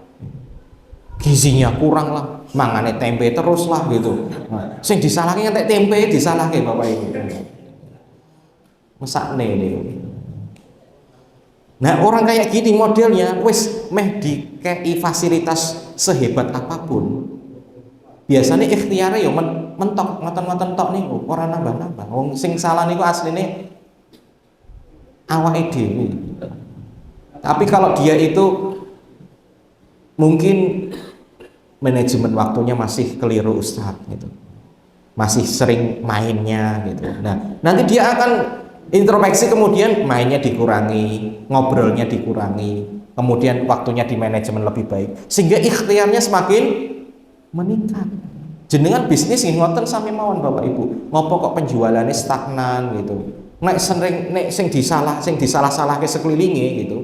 gizinya kurang lah, mangane tempe terus lah gitu. Nah, sing disalahke ngantek tempe disalahke Bapak Ibu. Mesakne niku. Nah orang kayak gini modelnya wis meh dikei fasilitas sehebat apapun, biasanya ikhtiarnya ya mentok ngoten-ngoten tok niku ora nambah-nambah. Wong sing salah niku asline awake dhewe. Tapi kalau dia itu mungkin manajemen waktunya masih keliru Ustadz gitu, masih sering mainnya gitu. Nah nanti dia akan introspeksi, kemudian mainnya dikurangi, ngobrolnya dikurangi, kemudian waktunya di manajemen lebih baik, sehingga ikhtiarnya semakin meningkat. Jenengan bisnis ngoten sami mawon Bapak Ibu, ngopo kok penjualannya stagnan gitu. Nek sing disalah-salahke sekelilingi gitu,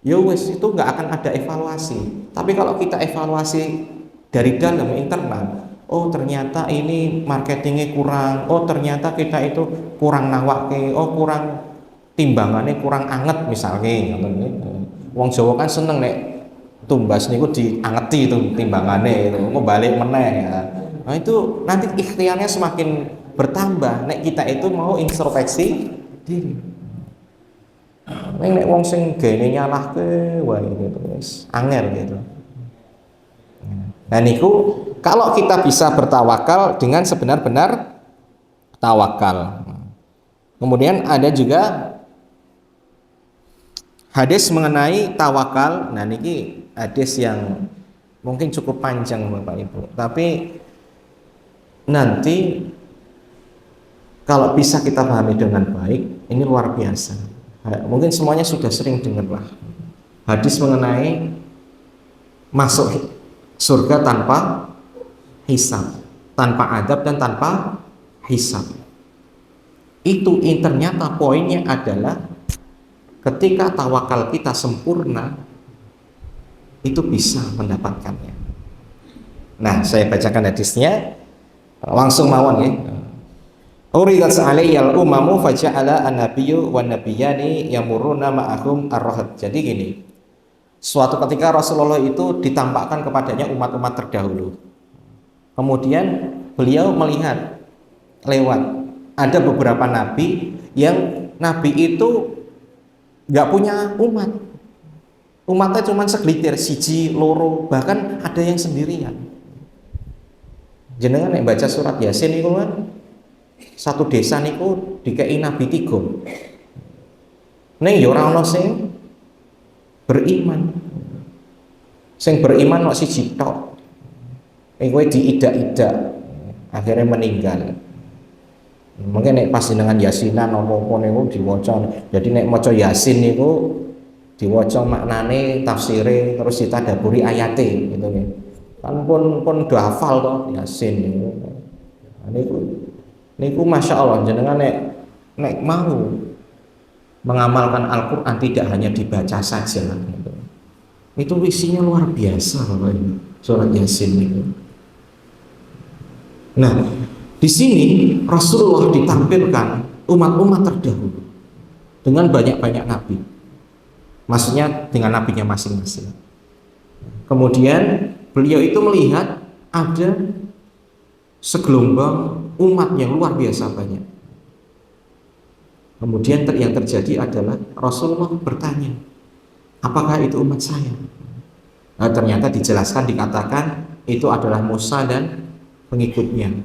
ya wes itu nggak akan ada evaluasi. Tapi kalau kita evaluasi dari dalam internal, oh ternyata ini marketingnya kurang, oh ternyata kita itu kurang nawake, oh kurang timbangannya kurang anget misalnya. Wong Jawa kan seneng nek tumbas niku diangeti itu timbangannya, itu kok balik meneh ya. Nah itu nanti ikhtiarnya semakin bertambah nek kita itu mau introspeksi diri. Nek wong sing gene nyalahke wae gitu wis angel gitu. Nah niku kalau kita bisa bertawakal dengan sebenar-benar tawakal. Kemudian ada juga hadis mengenai tawakal. Nah niki hadis yang mungkin cukup panjang Bapak Ibu, tapi nanti kalau bisa kita pahami dengan baik, ini luar biasa. Mungkin semuanya sudah sering dengar lah hadis mengenai masuk surga tanpa hisab, tanpa adab dan tanpa hisab. Itu ternyata poinnya adalah ketika tawakal kita sempurna, itu bisa mendapatkannya. Nah, saya bacakan hadisnya langsung mawon ya. Uridat alayyal umamu faja'ala an-nabiyyu wan nabiyyani yamurruna ma'ahum ar-rahad. Jadi gini, suatu ketika Rasulullah itu ditampakkan kepadanya umat-umat terdahulu. Kemudian beliau melihat lewat ada beberapa nabi yang nabi itu nggak punya umat, umatnya cuma segelintir, siji, loro, bahkan ada yang sendirian. Jenengan yang baca surat Yasin itu kan satu desa niku dikei nabi 3. Ning ya ora ana sing beriman. Sing beriman kok siji tok. Kowe diidak-idak akhirnya meninggal. Mungkin nek pas jenengan yasinan apa-apa niku diwaca. Jadi nek maca Yasin niku diwaca maknane, tafsire, terus ditadaburi ayate gitu ya. Kan pun do hafal to Yasin niku. Niku Masya Allah jenengan nek mau mengamalkan Al-Quran tidak hanya dibaca saja gitu. Itu isinya luar biasa Bapak Ibu, surat Yasin itu. Nah, di sini Rasulullah ditampilkan umat-umat terdahulu dengan banyak-banyak nabi. Maksudnya dengan nabinya masing-masing. Kemudian beliau itu melihat ada segelombang umat yang luar biasa banyak. Kemudian yang terjadi adalah Rasulullah bertanya, apakah itu umat saya? Nah, ternyata dijelaskan, dikatakan itu adalah Musa dan pengikutnya.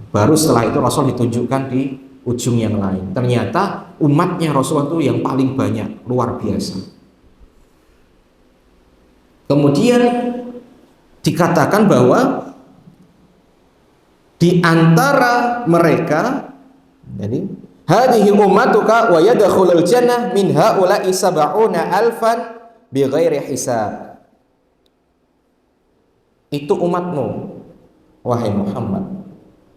Baru setelah itu Rasul ditunjukkan di ujung yang lain. Ternyata umatnya Rasulullah itu yang paling banyak, luar biasa. Kemudian dikatakan bahwa di antara mereka, jadi hadhihi ummatuka wa yadkhulul jannah min haula'i sab'una alfan bighairi hisab. Itu umatmu wahai Muhammad,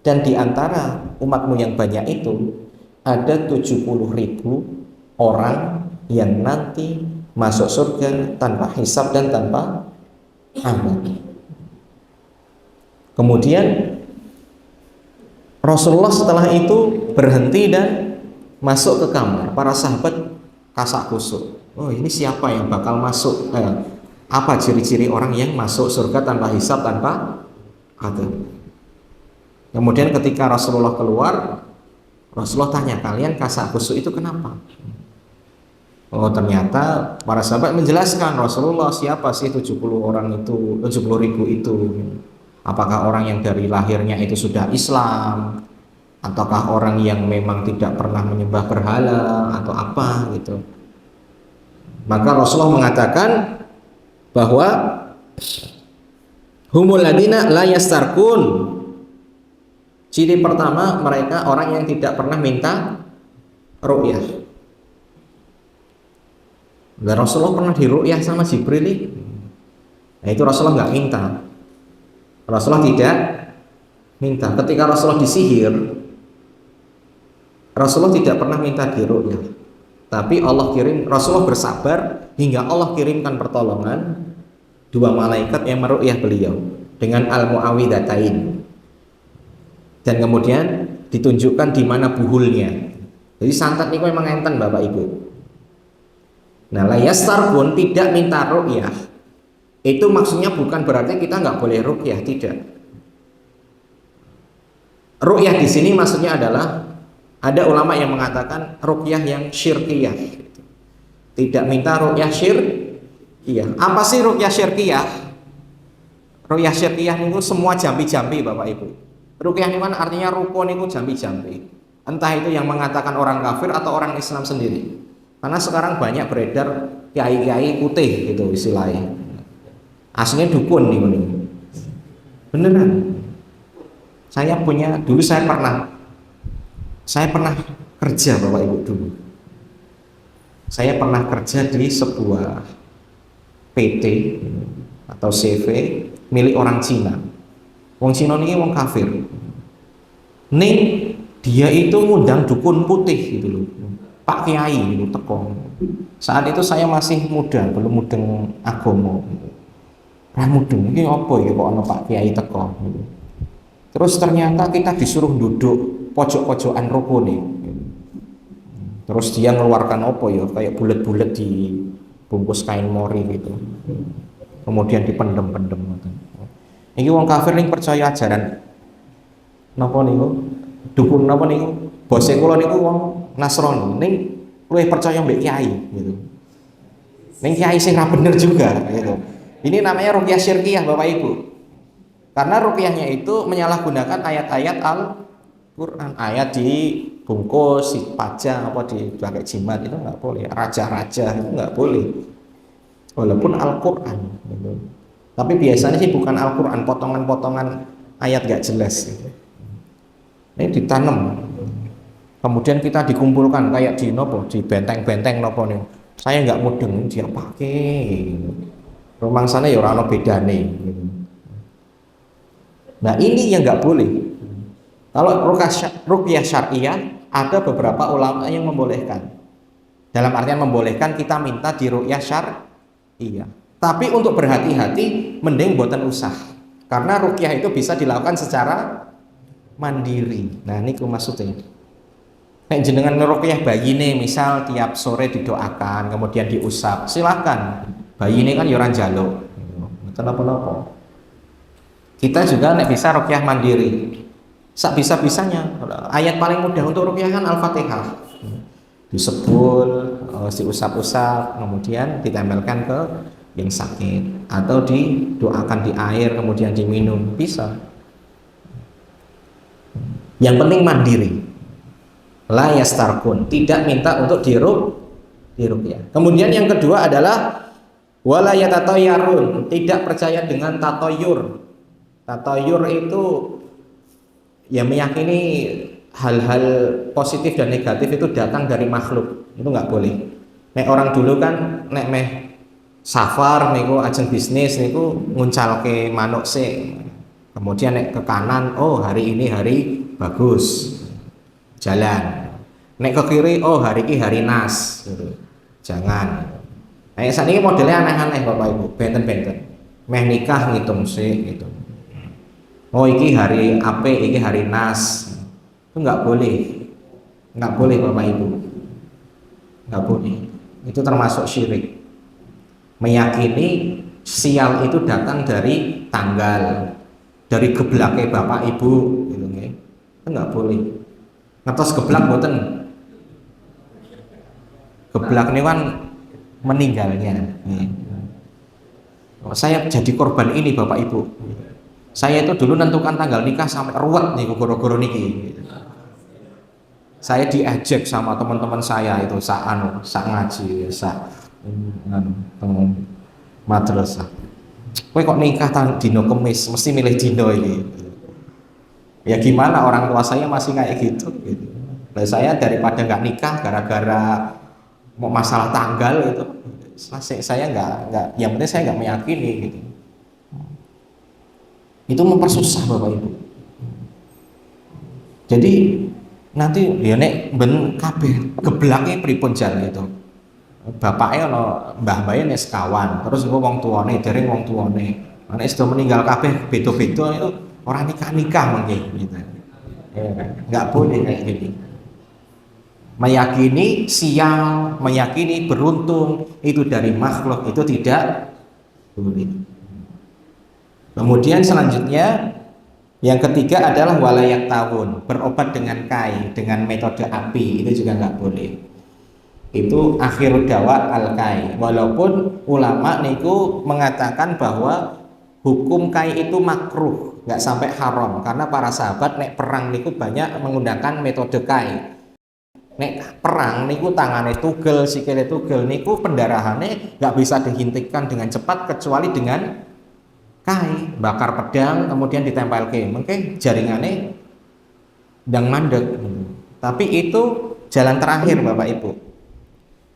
dan di antara umatmu yang banyak itu ada 70.000 orang yang nanti masuk surga tanpa hisab dan tanpa amal. Kemudian Rasulullah setelah itu berhenti dan masuk ke kamar. Para sahabat kasak kusuk. Oh, ini siapa yang bakal masuk? Apa ciri-ciri orang yang masuk surga tanpa hisab, tanpa adab? Kemudian ketika Rasulullah keluar, Rasulullah tanya, kalian kasak kusuk itu kenapa? Oh, ternyata para sahabat menjelaskan, Rasulullah, siapa sih 70 orang itu, 70.000 itu? Apakah orang yang dari lahirnya itu sudah Islam, ataukah orang yang memang tidak pernah menyembah berhala, atau apa gitu. Maka Rasulullah mengatakan bahwa humul ladina la yastarkun. Ciri pertama, mereka orang yang tidak pernah minta ru'yah. Dan Rasulullah pernah diru'yah sama Jibril. Nah, itu Rasulullah nggak minta. Rasulullah tidak minta. Ketika Rasulullah disihir, Rasulullah tidak pernah minta diru'yah. Tapi Allah Rasulullah bersabar hingga Allah kirimkan pertolongan 2 malaikat yang meru'yah beliau dengan al-mu'awwidhatain. Dan kemudian ditunjukkan di mana buhulnya. Jadi santet ini memang enten Bapak Ibu. Nah, layastar pun tidak minta ru'yah. Itu maksudnya bukan berarti kita nggak boleh ruqyah, tidak. Ruqyah di sini maksudnya adalah ada ulama yang mengatakan ruqyah yang syirkiyah. Tidak minta ruqyah syirkiyah. Apa sih ruqyah syirkiyah? Ruqyah syirkiyah itu semua jambi-jambi Bapak Ibu. Ruqyah ini kan artinya rukun itu jambi-jambi. Entah itu yang mengatakan orang kafir atau orang Islam sendiri. Karena sekarang banyak beredar kiai-kiai putih gitu istilahnya. Aslinya dukun nih, beneran. Dulu saya pernah kerja Bapak Ibu dulu. Saya pernah kerja di sebuah PT atau CV milik orang Cina. Wong Cina ini wong kafir. Ning dia itu ngundang dukun putih gitu loh. Pak Kiai gitu teko. Saat itu saya masih muda, belum mudeng agama. Mudeng ini apa ya kok ana Pak Kiai teko gitu. Terus ternyata kita disuruh duduk pojok-pojokan ruko nih. Terus dia ngeluarkan apa ya kayak bulet-bulet di bungkus kain mori gitu. Kemudian dipendem-pendem gitu. Iki wong kafir ning percaya ajaran napa niku? Dukun napa niku? Bose kula niku wong Nasrani. Ning luwih percaya mbek kiai gitu. Ning kiai sing ra bener juga gitu. Ini namanya ruqyah syirkiyah Bapak Ibu. Karena ruqyahnya itu menyalahgunakan ayat-ayat Al-Quran. Ayat dibungkus, dipajang, apa dipakai jimat itu nggak boleh. Raja-raja itu nggak boleh. Walaupun Al-Quran gitu. Tapi biasanya sih bukan Al-Quran, potongan-potongan ayat nggak jelas gitu. Ini ditanam. Kemudian kita dikumpulkan kayak di nopo, di benteng-benteng nopo nih. Saya nggak mudeng dia pakai. Rumang sana ya orang bedane. Nah ini yang nggak boleh. Kalau ruqyah syariah ada beberapa ulama yang membolehkan. Dalam artian membolehkan kita minta di ruqyah syariah. Tapi untuk berhati-hati mending boten usah. Karena ruqyah itu bisa dilakukan secara mandiri. Nah ini maksudnya. Nek jenengan ngeruqyah bayine misal tiap sore didoakan kemudian diusap, silakan. Bayine kan ya ora njaluk. Mboten apa-apa. Kita juga nek bisa ruqyah mandiri. Sak bisa-bisanya. Ayat paling mudah untuk ruqyah kan Al-Fatihah. Disebul, diusap-usap, kemudian ditempelkan ke yang sakit atau didoakan di air kemudian diminum, bisa. Yang penting mandiri. La yastarkun, tidak minta untuk diruqyah. Kemudian yang kedua adalah wala yatatayyarun, tidak percaya dengan tatoyur. Tatoyur itu ya meyakini hal-hal positif dan negatif itu datang dari makhluk, itu nggak boleh. Nek orang dulu kan nek meh safar niku ajeng bisnis niku nguncalke manuk sik. Kemudian nek ke kanan, oh hari ini hari bagus, jalan. Nek ke kiri, oh hari ini hari nas, gitu. Jangan. Nek saat ini modelnya aneh-aneh Bapak Ibu, benten-benten. Meh nikah ngitung sik gitu. Oh iki hari ape, iki hari nas. Itu nggak boleh Bapak Ibu, nggak boleh. Itu termasuk syirik. Meyakini sial itu datang dari tanggal, dari geblake Bapak Ibu, gitu nggih. Itu nggak boleh. Ngetos geblak mboten. Geblak ini kan meninggalnya. Saya jadi korban ini Bapak Ibu. Saya itu dulu nentukan tanggal nikah sampai ruwet nih goro-goro niki. Saya diajak sama teman-teman saya itu sak ngaji, sak madrasah. Kowe kok nikah dino Kemis, mesti milih dino ini. Ya gimana, orang tua saya masih kayak gitu. Nah, saya daripada nggak nikah gara-gara mau masalah tanggal itu, saya nggak. Yang penting saya nggak meyakini gitu. Itu mempersusah Bapak Ibu. Jadi nanti ya nek ben kabeh geblake pripun jalan itu. Bapaknya ono mbah-mbahe nek sekawan, terus engko wong tuane dereng wong tuane. Nek sudah meninggal kabeh beda-beda itu orang nikah mungkin gitu. Ya kan? Enggak boleh kayak gini. Meyakini sial, meyakini beruntung itu dari makhluk itu tidak boleh. Kemudian selanjutnya yang ketiga adalah walayak tawun, berobat dengan kai, dengan metode api, itu juga nggak boleh. Itu akhir dawa al kai. Walaupun ulama niku mengatakan bahwa hukum kai itu makruh, nggak sampai haram, karena para sahabat nek perang niku banyak menggunakan metode kai. Nek perang niku tangane tugel, sikile tugel niku pendarahannya nggak bisa dihentikan dengan cepat kecuali dengan kai, bakar pedang kemudian ditempel ke mungkin jaringannya ndang mandek. Tapi itu jalan terakhir Bapak Ibu.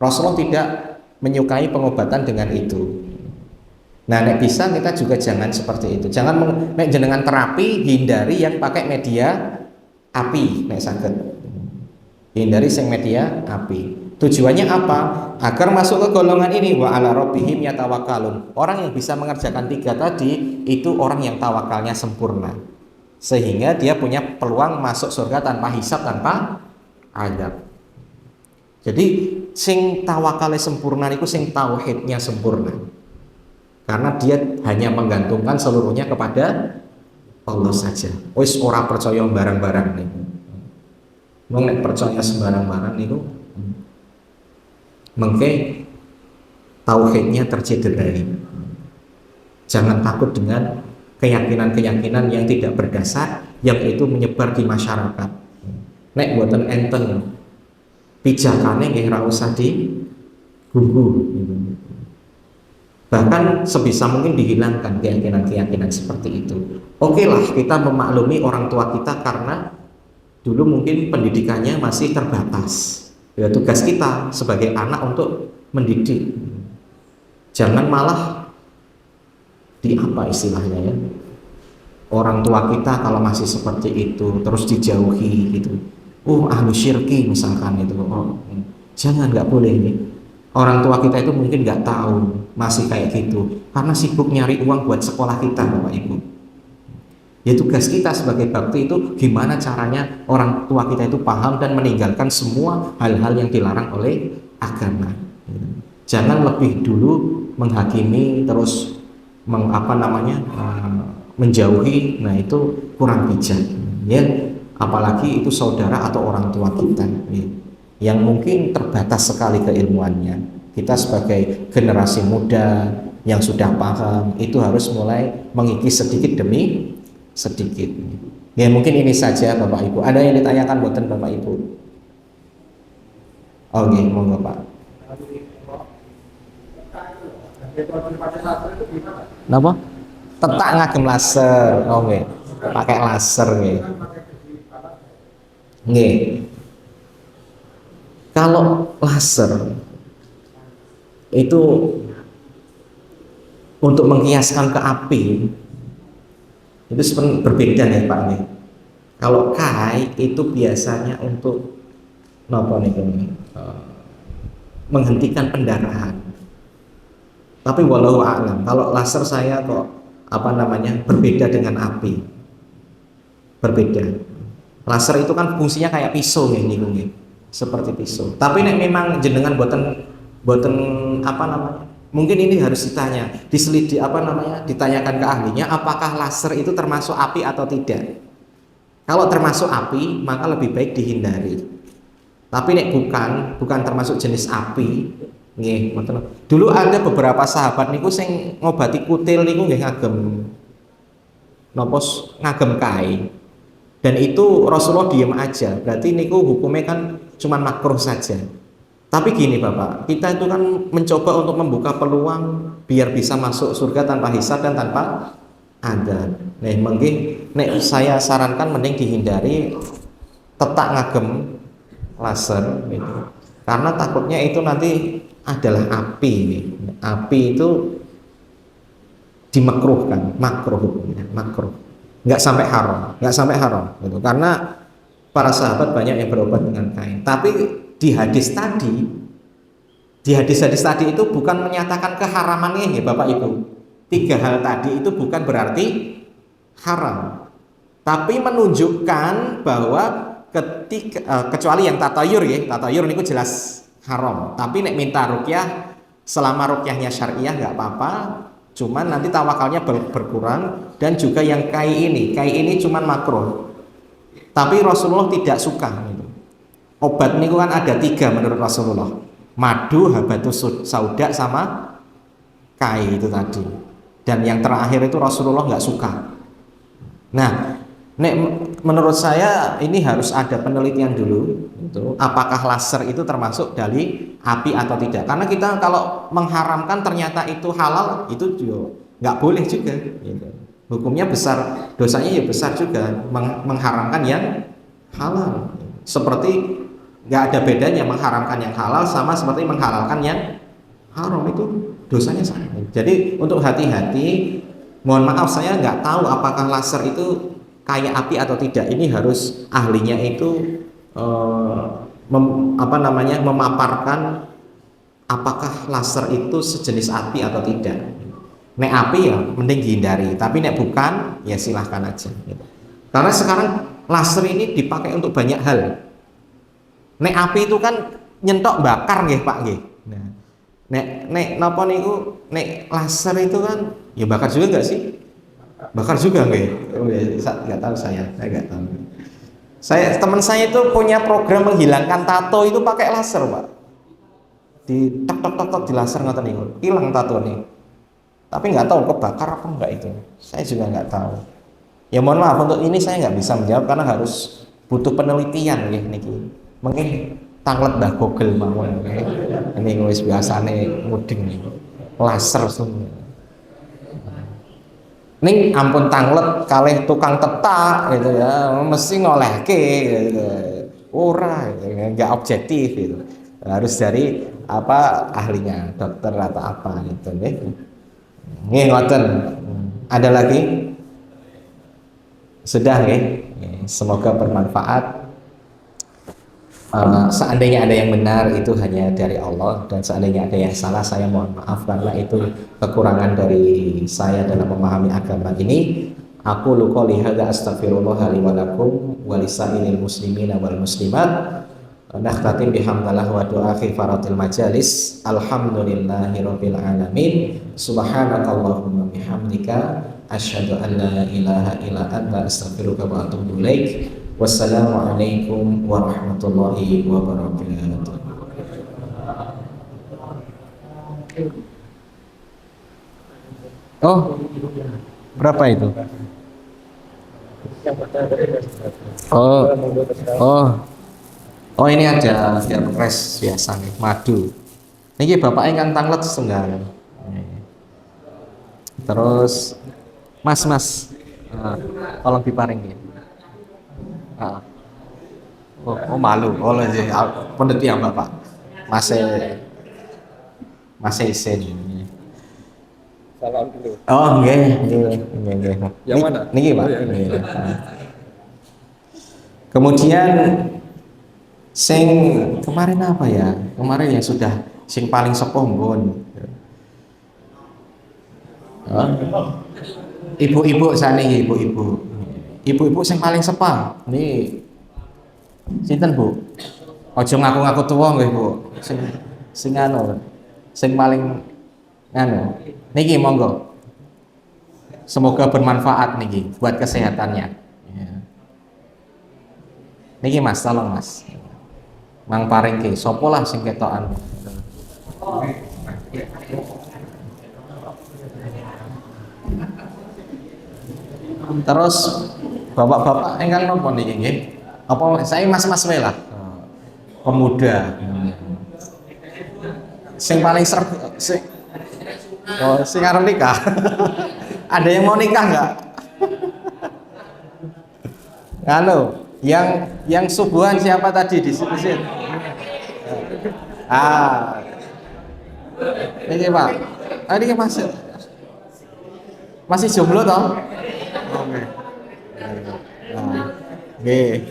Rasulullah tidak menyukai pengobatan dengan itu. Nah, nek bisa kita juga jangan seperti itu. Jangan nek jenengan terapi, hindari yang pakai media api nek saged. Hindari sing media api. Tujuannya apa? Agar masuk ke golongan ini, wa ala rabbihim yatawakkalun. Orang yang bisa mengerjakan tiga tadi itu orang yang tawakalnya sempurna, sehingga dia punya peluang masuk surga tanpa hisab, tanpa azab. Jadi sing tawakalnya sempurna itu sing tauhidnya sempurna, karena dia hanya menggantungkan seluruhnya kepada Allah saja. Wis ora percaya barang-barang nih. Wong nek percaya sembarang-barang niku mengke tauhidnya tercederai. Jangan takut dengan keyakinan-keyakinan yang tidak berdasar, yang itu menyebar di masyarakat. Nek buatan enten pijakane nggih ora usah diganggu. Bahkan sebisa mungkin dihilangkan keyakinan-keyakinan seperti itu. Oke lah, kita memaklumi orang tua kita karena dulu mungkin pendidikannya masih terbatas. Ya, tugas kita sebagai anak untuk mendidik. Jangan malah di apa istilahnya ya, orang tua kita kalau masih seperti itu terus dijauhi gitu, ahlu syirki misalkan itu, jangan, nggak boleh nih. Orang tua kita itu mungkin nggak tahu masih kayak gitu karena sibuk nyari uang buat sekolah kita, Bapak Ibu. Ya tugas kita sebagai bakti itu gimana caranya orang tua kita itu paham dan meninggalkan semua hal-hal yang dilarang oleh agama. Jangan lebih dulu menghakimi terus menjauhi. Nah itu kurang bijak ya, apalagi itu saudara atau orang tua kita ya, yang mungkin terbatas sekali keilmuannya. Kita sebagai generasi muda yang sudah paham itu harus mulai mengikis sedikit demi sedikit ya. Mungkin ini saja Bapak Ibu. Ada yang ditanyakan buatan Bapak Ibu? Oke, monggo Pak. Napa? Tetak ngagem laser. Oke. Pakai laser nggih. Nggih. Kalau laser itu untuk mengkiaskan ke api itu sebenarnya berbeda nih Pak nih. Kalau kai itu biasanya untuk menghentikan pendarahan. Tapi walau a'lam, kalau laser saya kok berbeda dengan api. Berbeda. Laser itu kan fungsinya kayak pisau nih, seperti pisau. Tapi nek memang jenengan boten mungkin ini harus ditanya, ditanyakan ke ahlinya, apakah laser itu termasuk api atau tidak. Kalau termasuk api, maka lebih baik dihindari. Tapi nek bukan termasuk jenis api, nggih, dulu ada beberapa sahabat niku sing ngobati kutil niku nggih ngagem kai. Dan itu Rasulullah diem aja, berarti niku hukumnya kan cuma makruh saja. Tapi gini Bapak, kita itu kan mencoba untuk membuka peluang biar bisa masuk surga tanpa hisab dan tanpa adab. Saya sarankan mending dihindari tetak ngagem laser gitu. Karena takutnya itu nanti adalah api nih. Api itu dimakruhkan, makruh. Nggak sampai haram gitu. Karena para sahabat banyak yang berobat dengan kain. Tapi di hadis tadi itu bukan menyatakan keharamannya ya Bapak Ibu. 3 hal tadi itu bukan berarti haram, tapi menunjukkan bahwa kecuali yang tatayur niku jelas haram. Tapi nek minta ruqyah, selama ruqyahnya syariah nggak apa-apa, cuman nanti tawakalnya berkurang. Dan juga yang kai ini cuman makruh, tapi Rasulullah tidak suka gitu. Obat niku kan ada 3 menurut Rasulullah, madu, habatus sauda, sama kai itu tadi. Dan yang terakhir itu Rasulullah nggak suka. Nah, menurut saya ini harus ada penelitian dulu gitu, apakah laser itu termasuk dari api atau tidak. Karena kita kalau mengharamkan ternyata itu halal, itu juga nggak boleh juga gitu. Hukumnya besar, dosanya ya besar juga, mengharamkan yang halal. Seperti nggak ada bedanya mengharamkan yang halal sama seperti menghalalkan yang haram, itu dosanya sama. Jadi untuk hati-hati, mohon maaf saya nggak tahu apakah laser itu kayak api atau tidak. Ini harus ahlinya itu memaparkan apakah laser itu sejenis api atau tidak. Nek api ya mending dihindari, tapi nek bukan ya silahkan aja gitu. Karena sekarang laser ini dipakai untuk banyak hal. Nek api itu kan nyentok bakar nggih Pak nggih. Nah, nek laser itu kan ya bakar juga enggak sih? Bakar juga nggih. Oh ya, enggak tahu saya enggak tahu. Teman saya itu punya program menghilangkan tato itu pakai laser, Pak. Di tok di laser ngoten niku. Hilang tato nih. Tapi nggak tahu kebakar apa enggak itu. Saya juga nggak tahu. Ya mohon maaf untuk ini saya nggak bisa menjawab karena harus butuh penelitian nggih niki. Mungkin tanglet Mbah Google mawon nggih. Ini wis biasane mudeng laser semua. Ning ampun tanglet kalih tukang tetak gitu ya, mesti ngolehke gitu. Ora gitu, enggak objektif gitu. Harus dari apa ahlinya, dokter atau apa gitu nggih. Nggih ngoten. Ada lagi? Sudah nggih. Semoga bermanfaat. Seandainya ada yang benar itu hanya dari Allah, dan seandainya ada yang salah saya mohon maaf karena itu kekurangan dari saya dalam memahami agama ini. Aku qouli hadza astaghfirullah li wa lakum wa lisairil muslimina wal muslimat. Nakhtatim bihamdillah wa du'a khifaratil majalis. Alhamdulillahirabbil alamin. Subhanakallahumma bihamdika asyhadu an la ilaha illa anta astaghfiruka wa atubu ilaik. Wassalamualaikum warahmatullahi wabarakatuh. Oh, berapa itu? Oh, oh, oh ini ada Herpres biasa nih, madu. Ini bapak ingkang tanglet setunggal. Terus, mas, tolong diparingi. Oh, malu. Oh sih, penelitian bapak masih isin. Salam dulu. Oh, nggih. Yang mana? Niki, Pak. Oh, ya, Nggih. Kemudian sing kemarin apa ya? Kemarin yang sudah sing paling sepuh mbon. Ibu-ibu saniki, ibu-ibu. Ibu-ibu sing paling sepah. Nih sinten, Bu? Aja ngaku-ngaku tuwa nggih, Bu. Sing anu, sing paling anu. Niki monggo. Semoga bermanfaat niki buat kesehatannya. Ya. Niki Mas, tolong Mas. Mang paringke, sapa lah sing ketokan. Terus bapak-bapak ingkang napa niki nggih? Apa saya mas-mas wae lah. Pemuda. Sing paling sing arep nikah. Ada yang mau nikah nggak? Halo, yang subuhan siapa tadi di sini? Ini Pak. Ini masih jomblo toh? Oke. Nggih.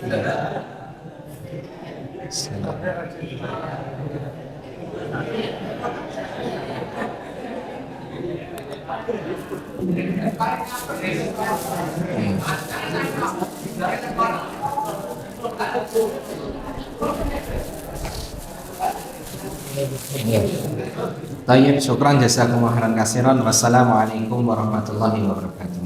Tayyib, syukran jazakumullah khairan katsiran. Wassalamualaikum warahmatullahi wabarakatuh.